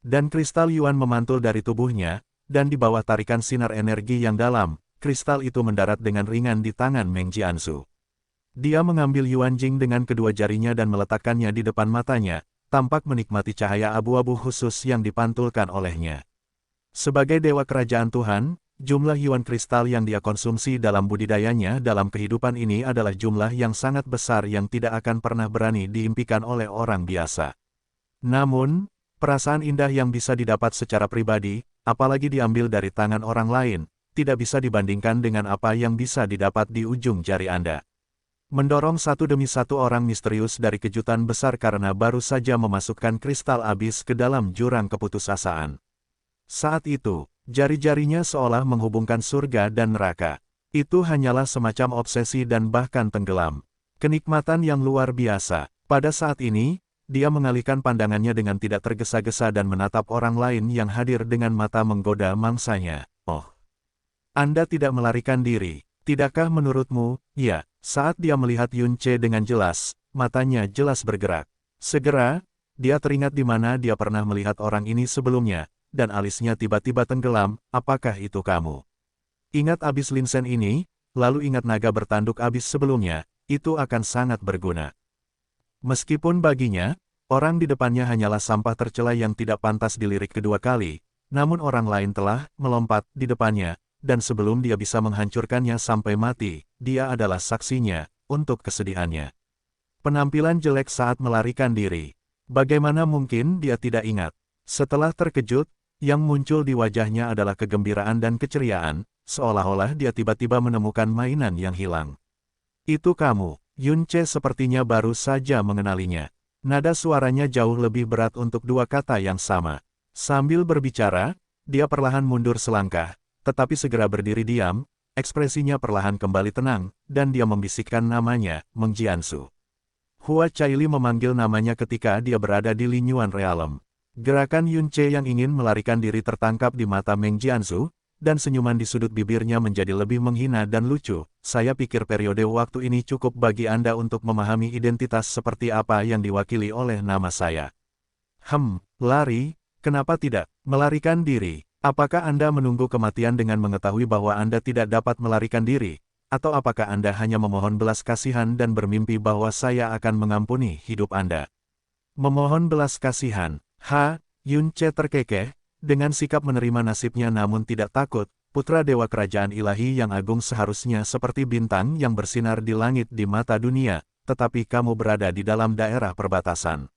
Dan kristal Yuan memantul dari tubuhnya, dan di bawah tarikan sinar energi yang dalam, kristal itu mendarat dengan ringan di tangan Meng Jianzu. Dia mengambil Yuan Jing dengan kedua jarinya dan meletakkannya di depan matanya, tampak menikmati cahaya abu-abu khusus yang dipantulkan olehnya. Sebagai dewa kerajaan Tuhan, jumlah Yuan kristal yang dia konsumsi dalam budidayanya dalam kehidupan ini adalah jumlah yang sangat besar yang tidak akan pernah berani diimpikan oleh orang biasa. Namun, perasaan indah yang bisa didapat secara pribadi, apalagi diambil dari tangan orang lain, tidak bisa dibandingkan dengan apa yang bisa didapat di ujung jari Anda. Mendorong satu demi satu orang misterius dari kejutan besar karena baru saja memasukkan kristal abis ke dalam jurang keputusasaan. Saat itu, jari-jarinya seolah menghubungkan surga dan neraka. Itu hanyalah semacam obsesi dan bahkan tenggelam. Kenikmatan yang luar biasa. Pada saat ini, dia mengalihkan pandangannya dengan tidak tergesa-gesa dan menatap orang lain yang hadir dengan mata menggoda mangsanya. Oh, Anda tidak melarikan diri, tidakkah menurutmu? Ya. Saat dia melihat Yun Ce dengan jelas, matanya jelas bergerak. Segera, dia teringat di mana dia pernah melihat orang ini sebelumnya, dan alisnya tiba-tiba tenggelam. Apakah itu kamu? Ingat abis Linsen ini, lalu ingat naga bertanduk abis sebelumnya, itu akan sangat berguna. Meskipun baginya, orang di depannya hanyalah sampah tercela yang tidak pantas dilirik kedua kali, namun orang lain telah melompat di depannya, dan sebelum dia bisa menghancurkannya sampai mati, dia adalah saksinya, untuk kesedihannya. Penampilan jelek saat melarikan diri. Bagaimana mungkin dia tidak ingat? Setelah terkejut, yang muncul di wajahnya adalah kegembiraan dan keceriaan, seolah-olah dia tiba-tiba menemukan mainan yang hilang. Itu kamu. Yun Ce sepertinya baru saja mengenalinya. Nada suaranya jauh lebih berat untuk dua kata yang sama. Sambil berbicara, dia perlahan mundur selangkah, tetapi segera berdiri diam, ekspresinya perlahan kembali tenang, dan dia membisikkan namanya, Meng Jianzu. Hua Caili memanggil namanya ketika dia berada di Linyuan Realem. Gerakan Yun Ce yang ingin melarikan diri tertangkap di mata Meng Jianzu, dan senyuman di sudut bibirnya menjadi lebih menghina dan lucu. Saya pikir periode waktu ini cukup bagi Anda untuk memahami identitas seperti apa yang diwakili oleh nama saya. Lari, kenapa tidak? Melarikan diri. Apakah Anda menunggu kematian dengan mengetahui bahwa Anda tidak dapat melarikan diri? Atau apakah Anda hanya memohon belas kasihan dan bermimpi bahwa saya akan mengampuni hidup Anda? Memohon belas kasihan. Yun Ce terkekeh, dengan sikap menerima nasibnya namun tidak takut, putra dewa kerajaan ilahi yang agung seharusnya seperti bintang yang bersinar di langit di mata dunia, tetapi kamu berada di dalam daerah perbatasan.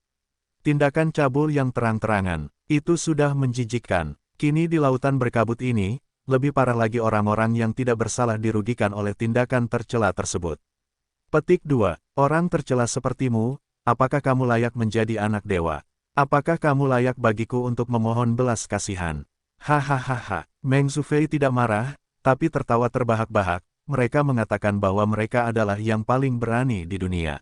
Tindakan cabul yang terang-terangan, itu sudah menjijikkan. Kini di lautan berkabut ini, lebih parah lagi orang-orang yang tidak bersalah dirugikan oleh tindakan tercela tersebut. Petik 2. Orang tercela sepertimu, apakah kamu layak menjadi anak dewa? Apakah kamu layak bagiku untuk memohon belas kasihan? Hahaha. Meng Zufei tidak marah, tapi tertawa terbahak-bahak. Mereka mengatakan bahwa mereka adalah yang paling berani di dunia.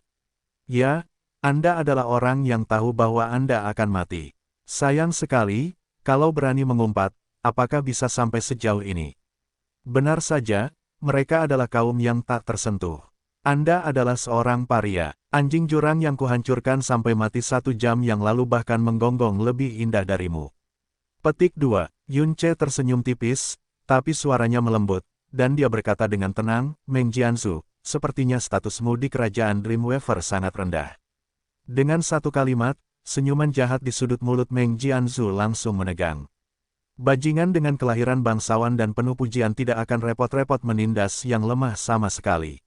Ya, Anda adalah orang yang tahu bahwa Anda akan mati. Sayang sekali, kalau berani mengumpat, apakah bisa sampai sejauh ini? Benar saja, mereka adalah kaum yang tak tersentuh. Anda adalah seorang paria, anjing jurang yang kuhancurkan sampai mati 1 jam yang lalu bahkan menggonggong lebih indah darimu. Petik 2. Yun Ce tersenyum tipis, tapi suaranya melembut, dan dia berkata dengan tenang, Meng Jianzu, sepertinya statusmu di kerajaan Dreamweaver sangat rendah. Dengan satu kalimat, senyuman jahat di sudut mulut Meng Jianzu langsung menegang. Bajingan dengan kelahiran bangsawan dan penuh pujian tidak akan repot-repot menindas yang lemah sama sekali.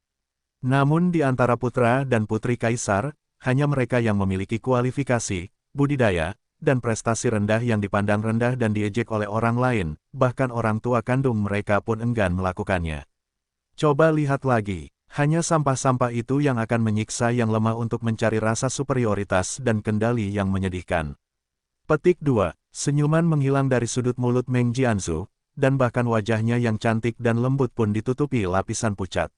Namun di antara putra dan putri kaisar, hanya mereka yang memiliki kualifikasi, budidaya, dan prestasi rendah yang dipandang rendah dan diejek oleh orang lain, bahkan orang tua kandung mereka pun enggan melakukannya. Coba lihat lagi. Hanya sampah-sampah itu yang akan menyiksa yang lemah untuk mencari rasa superioritas dan kendali yang menyedihkan. Petik 2. Senyuman menghilang dari sudut mulut Meng Jianzu, dan bahkan wajahnya yang cantik dan lembut pun ditutupi lapisan pucat.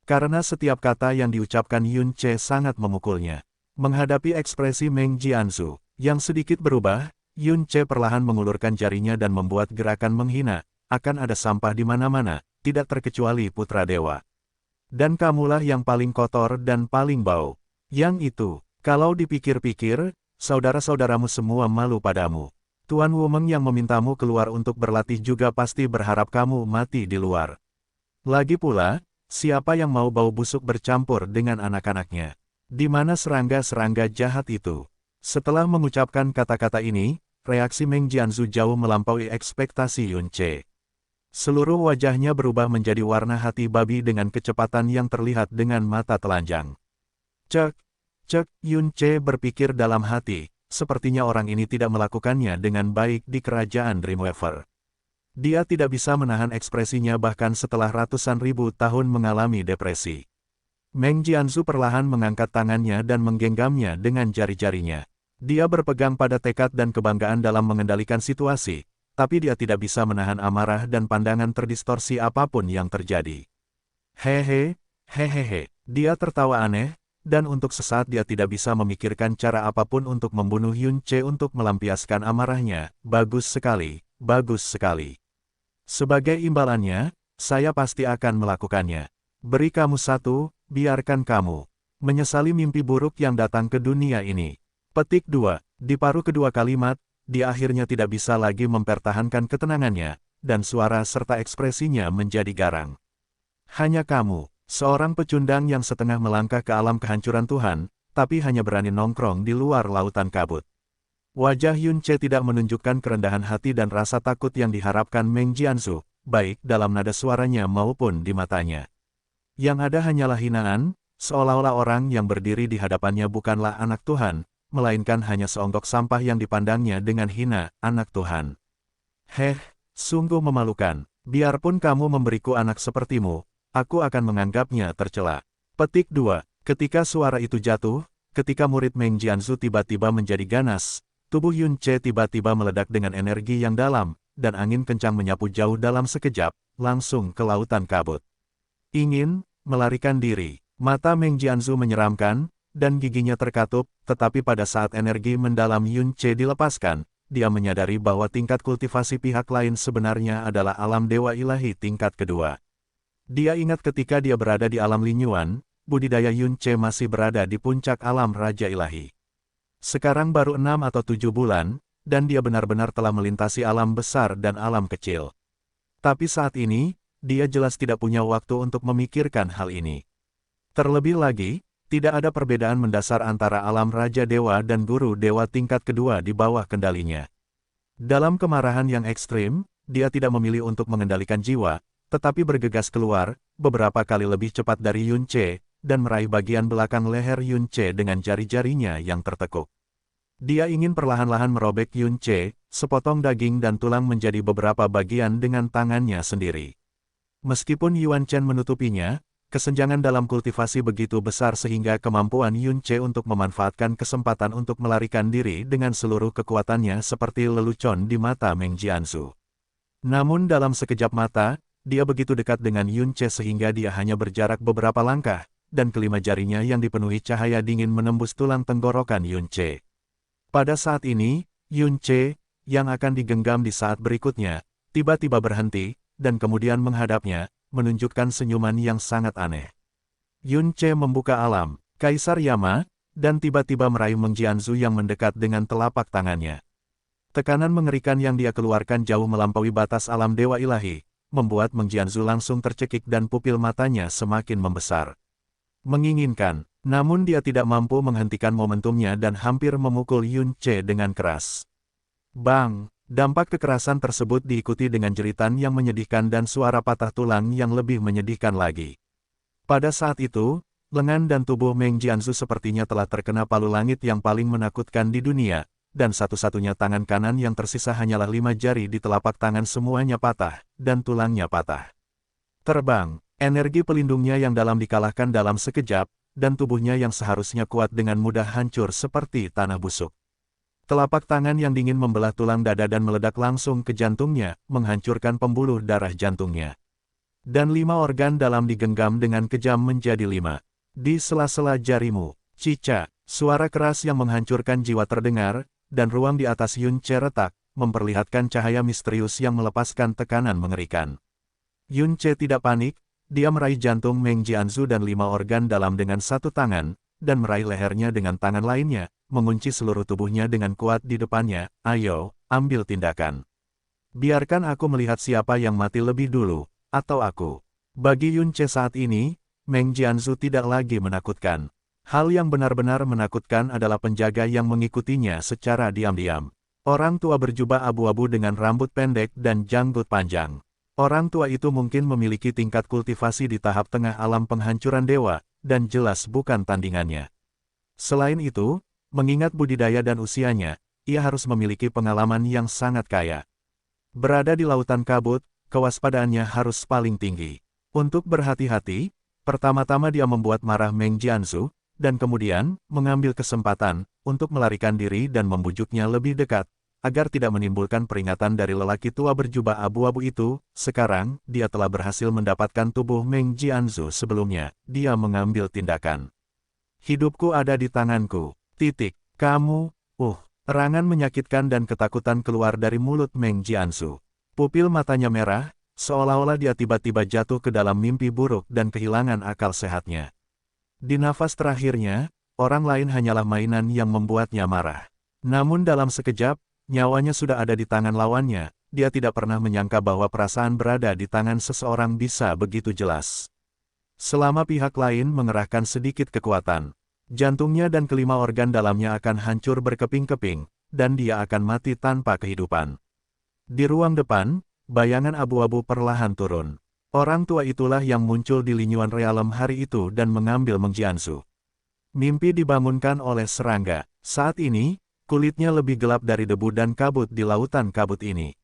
Karena setiap kata yang diucapkan Yun Ce sangat memukulnya. Menghadapi ekspresi Meng Jianzu, yang sedikit berubah, Yun Ce perlahan mengulurkan jarinya dan membuat gerakan menghina, akan ada sampah di mana-mana, tidak terkecuali putra dewa. Dan kamulah yang paling kotor dan paling bau. Yang itu, kalau dipikir-pikir, saudara-saudaramu semua malu padamu. Tuan Wumeng yang memintamu keluar untuk berlatih juga pasti berharap kamu mati di luar. Lagi pula, siapa yang mau bau busuk bercampur dengan anak-anaknya? Di mana serangga-serangga jahat itu? Setelah mengucapkan kata-kata ini, reaksi Meng Jianzu jauh melampaui ekspektasi Yun Ce. Seluruh wajahnya berubah menjadi warna hati babi dengan kecepatan yang terlihat dengan mata telanjang. Cek, cek, Yun Ce berpikir dalam hati, sepertinya orang ini tidak melakukannya dengan baik di kerajaan Dreamweaver. Dia tidak bisa menahan ekspresinya bahkan setelah ratusan ribu tahun mengalami depresi. Meng Jianzu perlahan mengangkat tangannya dan menggenggamnya dengan jari-jarinya. Dia berpegang pada tekad dan kebanggaan dalam mengendalikan situasi, tapi dia tidak bisa menahan amarah dan pandangan terdistorsi apapun yang terjadi. Hehe, hehehe, dia tertawa aneh, dan untuk sesaat dia tidak bisa memikirkan cara apapun untuk membunuh Yun Ce untuk melampiaskan amarahnya. Bagus sekali, bagus sekali. Sebagai imbalannya, saya pasti akan melakukannya. Beri kamu satu, biarkan kamu menyesali mimpi buruk yang datang ke dunia ini. Petik 2. Di paruh kedua kalimat, dia akhirnya tidak bisa lagi mempertahankan ketenangannya, dan suara serta ekspresinya menjadi garang. Hanya kamu, seorang pecundang yang setengah melangkah ke alam kehancuran Tuhan, tapi hanya berani nongkrong di luar lautan kabut. Wajah Yun Ce tidak menunjukkan kerendahan hati dan rasa takut yang diharapkan Meng Jianzu, baik dalam nada suaranya maupun di matanya. Yang ada hanyalah hinaan, seolah-olah orang yang berdiri di hadapannya bukanlah anak Tuhan, melainkan hanya seonggok sampah yang dipandangnya dengan hina, anak Tuhan. Heh, sungguh memalukan, biarpun kamu memberiku anak sepertimu, aku akan menganggapnya tercela. Petik 2. Ketika suara itu jatuh, ketika murid Meng Jianzu tiba-tiba menjadi ganas, tubuh Yun Ce tiba-tiba meledak dengan energi yang dalam, dan angin kencang menyapu jauh dalam sekejap, langsung ke lautan kabut. Ingin melarikan diri. Mata Meng Jianzu menyeramkan, dan giginya terkatup, tetapi pada saat energi mendalam Yun Ce dilepaskan, dia menyadari bahwa tingkat kultivasi pihak lain sebenarnya adalah alam dewa ilahi tingkat kedua. Dia ingat ketika dia berada di alam Lin Yuan, budidaya Yun Ce masih berada di puncak alam Raja Ilahi. Sekarang baru 6 atau 7 bulan, dan dia benar-benar telah melintasi alam besar dan alam kecil. Tapi saat ini, dia jelas tidak punya waktu untuk memikirkan hal ini. Terlebih lagi, tidak ada perbedaan mendasar antara alam Raja Dewa dan Guru Dewa tingkat kedua di bawah kendalinya. Dalam kemarahan yang ekstrim, dia tidak memilih untuk mengendalikan jiwa, tetapi bergegas keluar, beberapa kali lebih cepat dari Yun Ce, dan meraih bagian belakang leher Yun Ce dengan jari-jarinya yang tertekuk. Dia ingin perlahan-lahan merobek Yun Ce, sepotong daging dan tulang menjadi beberapa bagian dengan tangannya sendiri. Meskipun Yuan Chen menutupinya, kesenjangan dalam kultivasi begitu besar sehingga kemampuan Yun Ce untuk memanfaatkan kesempatan untuk melarikan diri dengan seluruh kekuatannya seperti lelucon di mata Meng Jianzu. Namun dalam sekejap mata, dia begitu dekat dengan Yun Ce sehingga dia hanya berjarak beberapa langkah, dan kelima jarinya yang dipenuhi cahaya dingin menembus tulang tenggorokan Yun Ce. Pada saat ini, Yun Ce, yang akan digenggam di saat berikutnya, tiba-tiba berhenti, dan kemudian menghadapnya, menunjukkan senyuman yang sangat aneh. Yun Ce membuka alam, Kaisar Yama, dan tiba-tiba meraih Meng Jianzu yang mendekat dengan telapak tangannya. Tekanan mengerikan yang dia keluarkan jauh melampaui batas alam dewa ilahi, membuat Meng Jianzu langsung tercekik dan pupil matanya semakin membesar. Menginginkan, namun dia tidak mampu menghentikan momentumnya dan hampir memukul Yun Ce dengan keras. Bang! Dampak kekerasan tersebut diikuti dengan jeritan yang menyedihkan dan suara patah tulang yang lebih menyedihkan lagi. Pada saat itu, lengan dan tubuh Meng Jianzu sepertinya telah terkena palu langit yang paling menakutkan di dunia, dan satu-satunya tangan kanan yang tersisa hanyalah 5 jari di telapak tangan semuanya patah, dan tulangnya patah. Terbang, energi pelindungnya yang dalam dikalahkan dalam sekejap, dan tubuhnya yang seharusnya kuat dengan mudah hancur seperti tanah busuk. Telapak tangan yang dingin membelah tulang dada dan meledak langsung ke jantungnya, menghancurkan pembuluh darah jantungnya. Dan 5 organ dalam digenggam dengan kejam menjadi 5. Di sela-sela jarimu, Cica, suara keras yang menghancurkan jiwa terdengar, dan ruang di atas Yun Ce retak, memperlihatkan cahaya misterius yang melepaskan tekanan mengerikan. Yun Ce tidak panik, dia meraih jantung Meng Jianzhu dan 5 organ dalam dengan satu tangan, dan meraih lehernya dengan tangan lainnya, mengunci seluruh tubuhnya dengan kuat di depannya. Ayo, ambil tindakan. Biarkan aku melihat siapa yang mati lebih dulu, atau aku. Bagi Yun Ce saat ini, Meng Jianzhu tidak lagi menakutkan. Hal yang benar-benar menakutkan adalah penjaga yang mengikutinya secara diam-diam. Orang tua berjubah abu-abu dengan rambut pendek dan janggut panjang. Orang tua itu mungkin memiliki tingkat kultivasi di tahap tengah alam penghancuran dewa, dan jelas bukan tandingannya. Selain itu, mengingat budidaya dan usianya, ia harus memiliki pengalaman yang sangat kaya. Berada di lautan kabut, kewaspadaannya harus paling tinggi. Untuk berhati-hati, pertama-tama dia membuat marah Meng Jianzhu, dan kemudian mengambil kesempatan untuk melarikan diri dan membujuknya lebih dekat, agar tidak menimbulkan peringatan dari lelaki tua berjubah abu-abu itu. Sekarang, dia telah berhasil mendapatkan tubuh Meng Jianzhu sebelumnya. Dia mengambil tindakan. Hidupku ada di tanganku. Titik. Kamu, erangan menyakitkan dan ketakutan keluar dari mulut Meng Jianzhu. Pupil matanya merah, seolah-olah dia tiba-tiba jatuh ke dalam mimpi buruk dan kehilangan akal sehatnya. Di nafas terakhirnya, orang lain hanyalah mainan yang membuatnya marah. Namun dalam sekejap, nyawanya sudah ada di tangan lawannya. Dia tidak pernah menyangka bahwa perasaan berada di tangan seseorang bisa begitu jelas. Selama pihak lain mengerahkan sedikit kekuatan, jantungnya dan kelima organ dalamnya akan hancur berkeping-keping, dan dia akan mati tanpa kehidupan. Di ruang depan, bayangan abu-abu perlahan turun. Orang tua itulah yang muncul di linyuan realem hari itu dan mengambil Meng Jianzhu. Mimpi dibangunkan oleh serangga. Saat ini, kulitnya lebih gelap dari debu dan kabut di lautan kabut ini.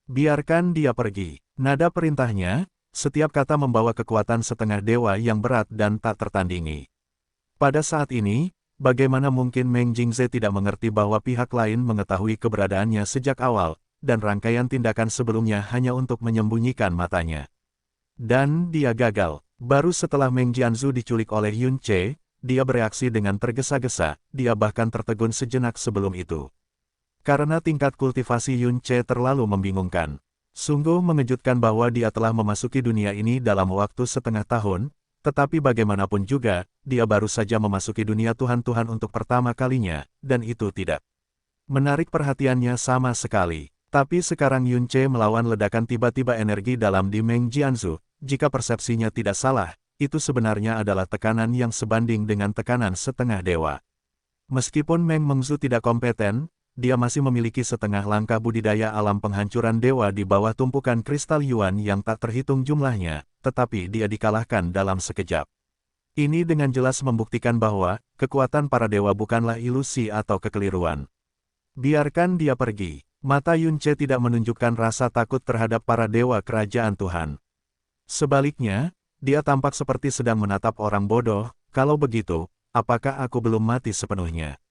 Biarkan dia pergi. Nada perintahnya, setiap kata membawa kekuatan setengah dewa yang berat dan tak tertandingi. Pada saat ini, bagaimana mungkin Meng Jingze tidak mengerti bahwa pihak lain mengetahui keberadaannya sejak awal, dan rangkaian tindakan sebelumnya hanya untuk menyembunyikan matanya. Dan dia gagal. Baru setelah Meng Jianzhu diculik oleh Yun Ce, dia bereaksi dengan tergesa-gesa, dia bahkan tertegun sejenak sebelum itu. Karena tingkat kultivasi Yun Ce terlalu membingungkan. Sungguh mengejutkan bahwa dia telah memasuki dunia ini dalam waktu setengah tahun, tetapi bagaimanapun juga, dia baru saja memasuki dunia Tuhan-Tuhan untuk pertama kalinya, dan itu tidak menarik perhatiannya sama sekali. Tapi sekarang Yun Ce melawan ledakan tiba-tiba energi dalam di Meng Jianzhu. Jika persepsinya tidak salah, itu sebenarnya adalah tekanan yang sebanding dengan tekanan setengah dewa. Meskipun Meng Mengzu tidak kompeten, dia masih memiliki setengah langkah budidaya alam penghancuran dewa di bawah tumpukan kristal Yuan yang tak terhitung jumlahnya, tetapi dia dikalahkan dalam sekejap. Ini dengan jelas membuktikan bahwa kekuatan para dewa bukanlah ilusi atau kekeliruan. Biarkan dia pergi. Mata Yun Ce tidak menunjukkan rasa takut terhadap para dewa kerajaan Tuhan. Sebaliknya, dia tampak seperti sedang menatap orang bodoh. Kalau begitu, apakah aku belum mati sepenuhnya?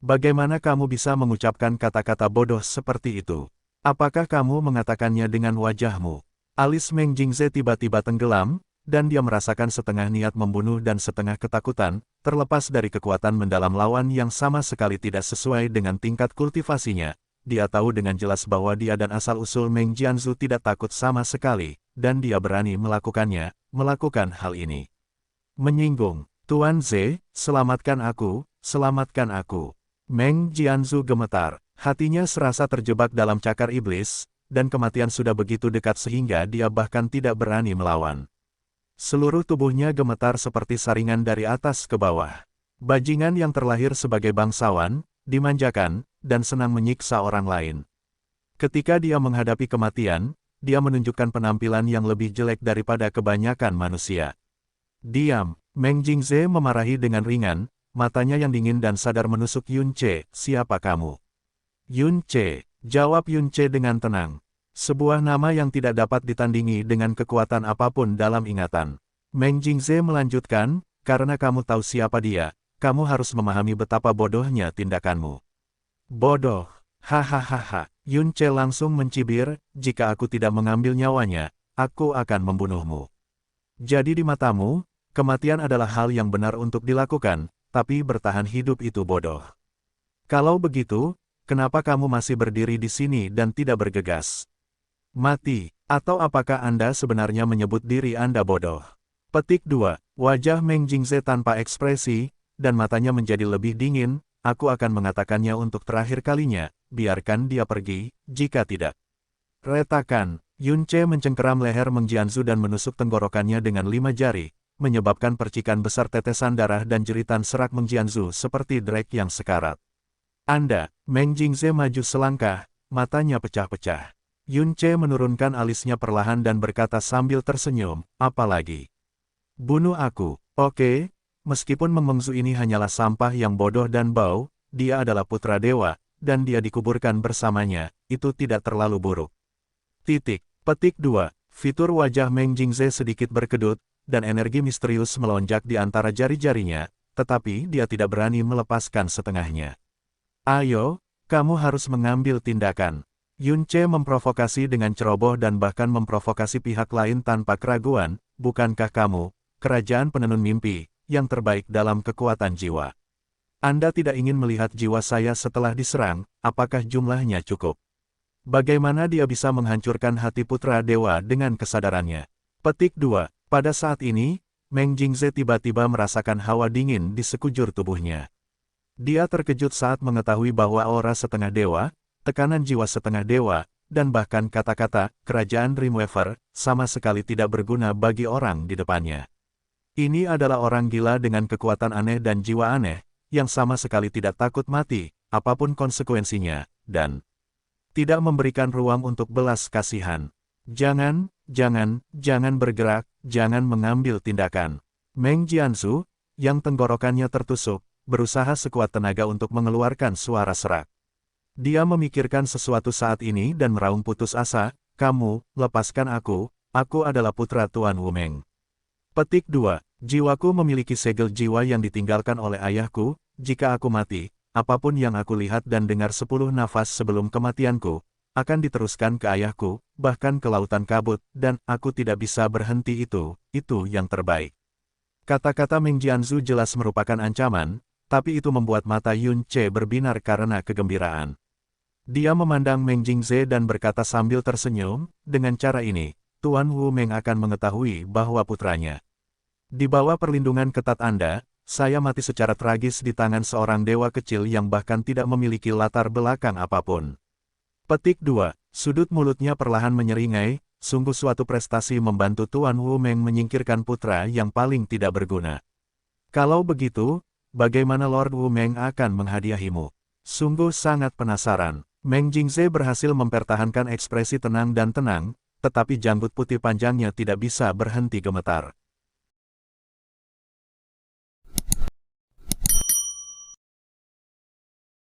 Bagaimana kamu bisa mengucapkan kata-kata bodoh seperti itu? Apakah kamu mengatakannya dengan wajahmu? Alis Meng Jingze tiba-tiba tenggelam, dan dia merasakan setengah niat membunuh dan setengah ketakutan, terlepas dari kekuatan mendalam lawan yang sama sekali tidak sesuai dengan tingkat kultivasinya. Dia tahu dengan jelas bahwa dia dan asal-usul Meng Jianzhu tidak takut sama sekali, dan dia berani melakukan hal ini. Menyinggung, Tuan Ze, selamatkan aku, selamatkan aku. Meng Jianzhu gemetar, hatinya serasa terjebak dalam cakar iblis, dan kematian sudah begitu dekat sehingga dia bahkan tidak berani melawan. Seluruh tubuhnya gemetar seperti saringan dari atas ke bawah. Bajingan yang terlahir sebagai bangsawan, dimanjakan, dan senang menyiksa orang lain. Ketika dia menghadapi kematian, dia menunjukkan penampilan yang lebih jelek daripada kebanyakan manusia. Diam, Meng Jingze memarahi dengan ringan, matanya yang dingin dan sadar menusuk Yun Ce. Siapa kamu? Yun Ce, jawab Yun Ce dengan tenang. Sebuah nama yang tidak dapat ditandingi dengan kekuatan apapun dalam ingatan. Meng Jingze melanjutkan, karena kamu tahu siapa dia, kamu harus memahami betapa bodohnya tindakanmu. Bodoh, hahaha. Yun Ce langsung mencibir, jika aku tidak mengambil nyawanya, aku akan membunuhmu. Jadi di matamu, kematian adalah hal yang benar untuk dilakukan, tapi bertahan hidup itu bodoh. Kalau begitu, kenapa kamu masih berdiri di sini dan tidak bergegas? Mati, Atau apakah Anda sebenarnya menyebut diri Anda bodoh? Petik 2. Wajah Meng Jingze tanpa ekspresi, dan matanya menjadi lebih dingin. Aku akan mengatakannya untuk terakhir kalinya, biarkan dia pergi, jika tidak. Retakan, Yun Ce mencengkeram leher Meng Jianzu dan menusuk tenggorokannya dengan 5 jari, menyebabkan percikan besar tetesan darah dan jeritan serak Meng Jianzu seperti Drake yang sekarat. Anda, Meng Jingze maju selangkah, matanya pecah-pecah. Yun Ce menurunkan alisnya perlahan dan berkata sambil tersenyum, apalagi? Bunuh aku, oke? Meskipun Meng Mengzu ini hanyalah sampah yang bodoh dan bau, dia adalah putra dewa, dan dia dikuburkan bersamanya, itu tidak terlalu buruk. Petik 2. Fitur wajah Meng Jingze sedikit berkedut, dan energi misterius melonjak di antara jari-jarinya, tetapi dia tidak berani melepaskan setengahnya. Ayo, kamu harus mengambil tindakan. Yun Ce memprovokasi dengan ceroboh dan bahkan memprovokasi pihak lain tanpa keraguan, bukankah kamu, kerajaan penenun mimpi, yang terbaik dalam kekuatan jiwa? Anda tidak ingin melihat jiwa saya setelah diserang, apakah jumlahnya cukup? Bagaimana dia bisa menghancurkan hati putra dewa dengan kesadarannya? Petik 2. Pada saat ini, Meng Jingze tiba-tiba merasakan hawa dingin di sekujur tubuhnya. Dia terkejut saat mengetahui bahwa aura setengah dewa, tekanan jiwa setengah dewa, dan bahkan kata-kata, kerajaan Dreamweaver, sama sekali tidak berguna bagi orang di depannya. Ini adalah orang gila dengan kekuatan aneh dan jiwa aneh, yang sama sekali tidak takut mati, apapun konsekuensinya, dan tidak memberikan ruang untuk belas kasihan. Jangan bergerak, jangan mengambil tindakan. Meng Jianzu, yang tenggorokannya tertusuk, berusaha sekuat tenaga untuk mengeluarkan suara serak. Dia memikirkan sesuatu saat ini dan meraung putus asa, kamu, lepaskan aku adalah putra Tuan Wu Meng. Petik 2. Jiwaku memiliki segel jiwa yang ditinggalkan oleh ayahku, jika aku mati, apapun yang aku lihat dan dengar 10 nafas sebelum kematianku, akan diteruskan ke ayahku, bahkan ke lautan kabut, dan aku tidak bisa berhenti itu yang terbaik. Kata-kata Meng Jianzu jelas merupakan ancaman, tapi itu membuat mata Yun Ce berbinar karena kegembiraan. Dia memandang Meng Jingze dan berkata sambil tersenyum, dengan cara ini, Tuan Wu Meng akan mengetahui bahwa putranya di bawah perlindungan ketat Anda. Saya mati secara tragis di tangan seorang dewa kecil yang bahkan tidak memiliki latar belakang apapun. Petik 2. Sudut mulutnya perlahan menyeringai, sungguh suatu prestasi membantu Tuan Wu Meng menyingkirkan putra yang paling tidak berguna. Kalau begitu, bagaimana Lord Wu Meng akan menghadiahimu? Sungguh sangat penasaran. Meng Jingze berhasil mempertahankan ekspresi tenang dan tenang, tetapi janggut putih panjangnya tidak bisa berhenti gemetar.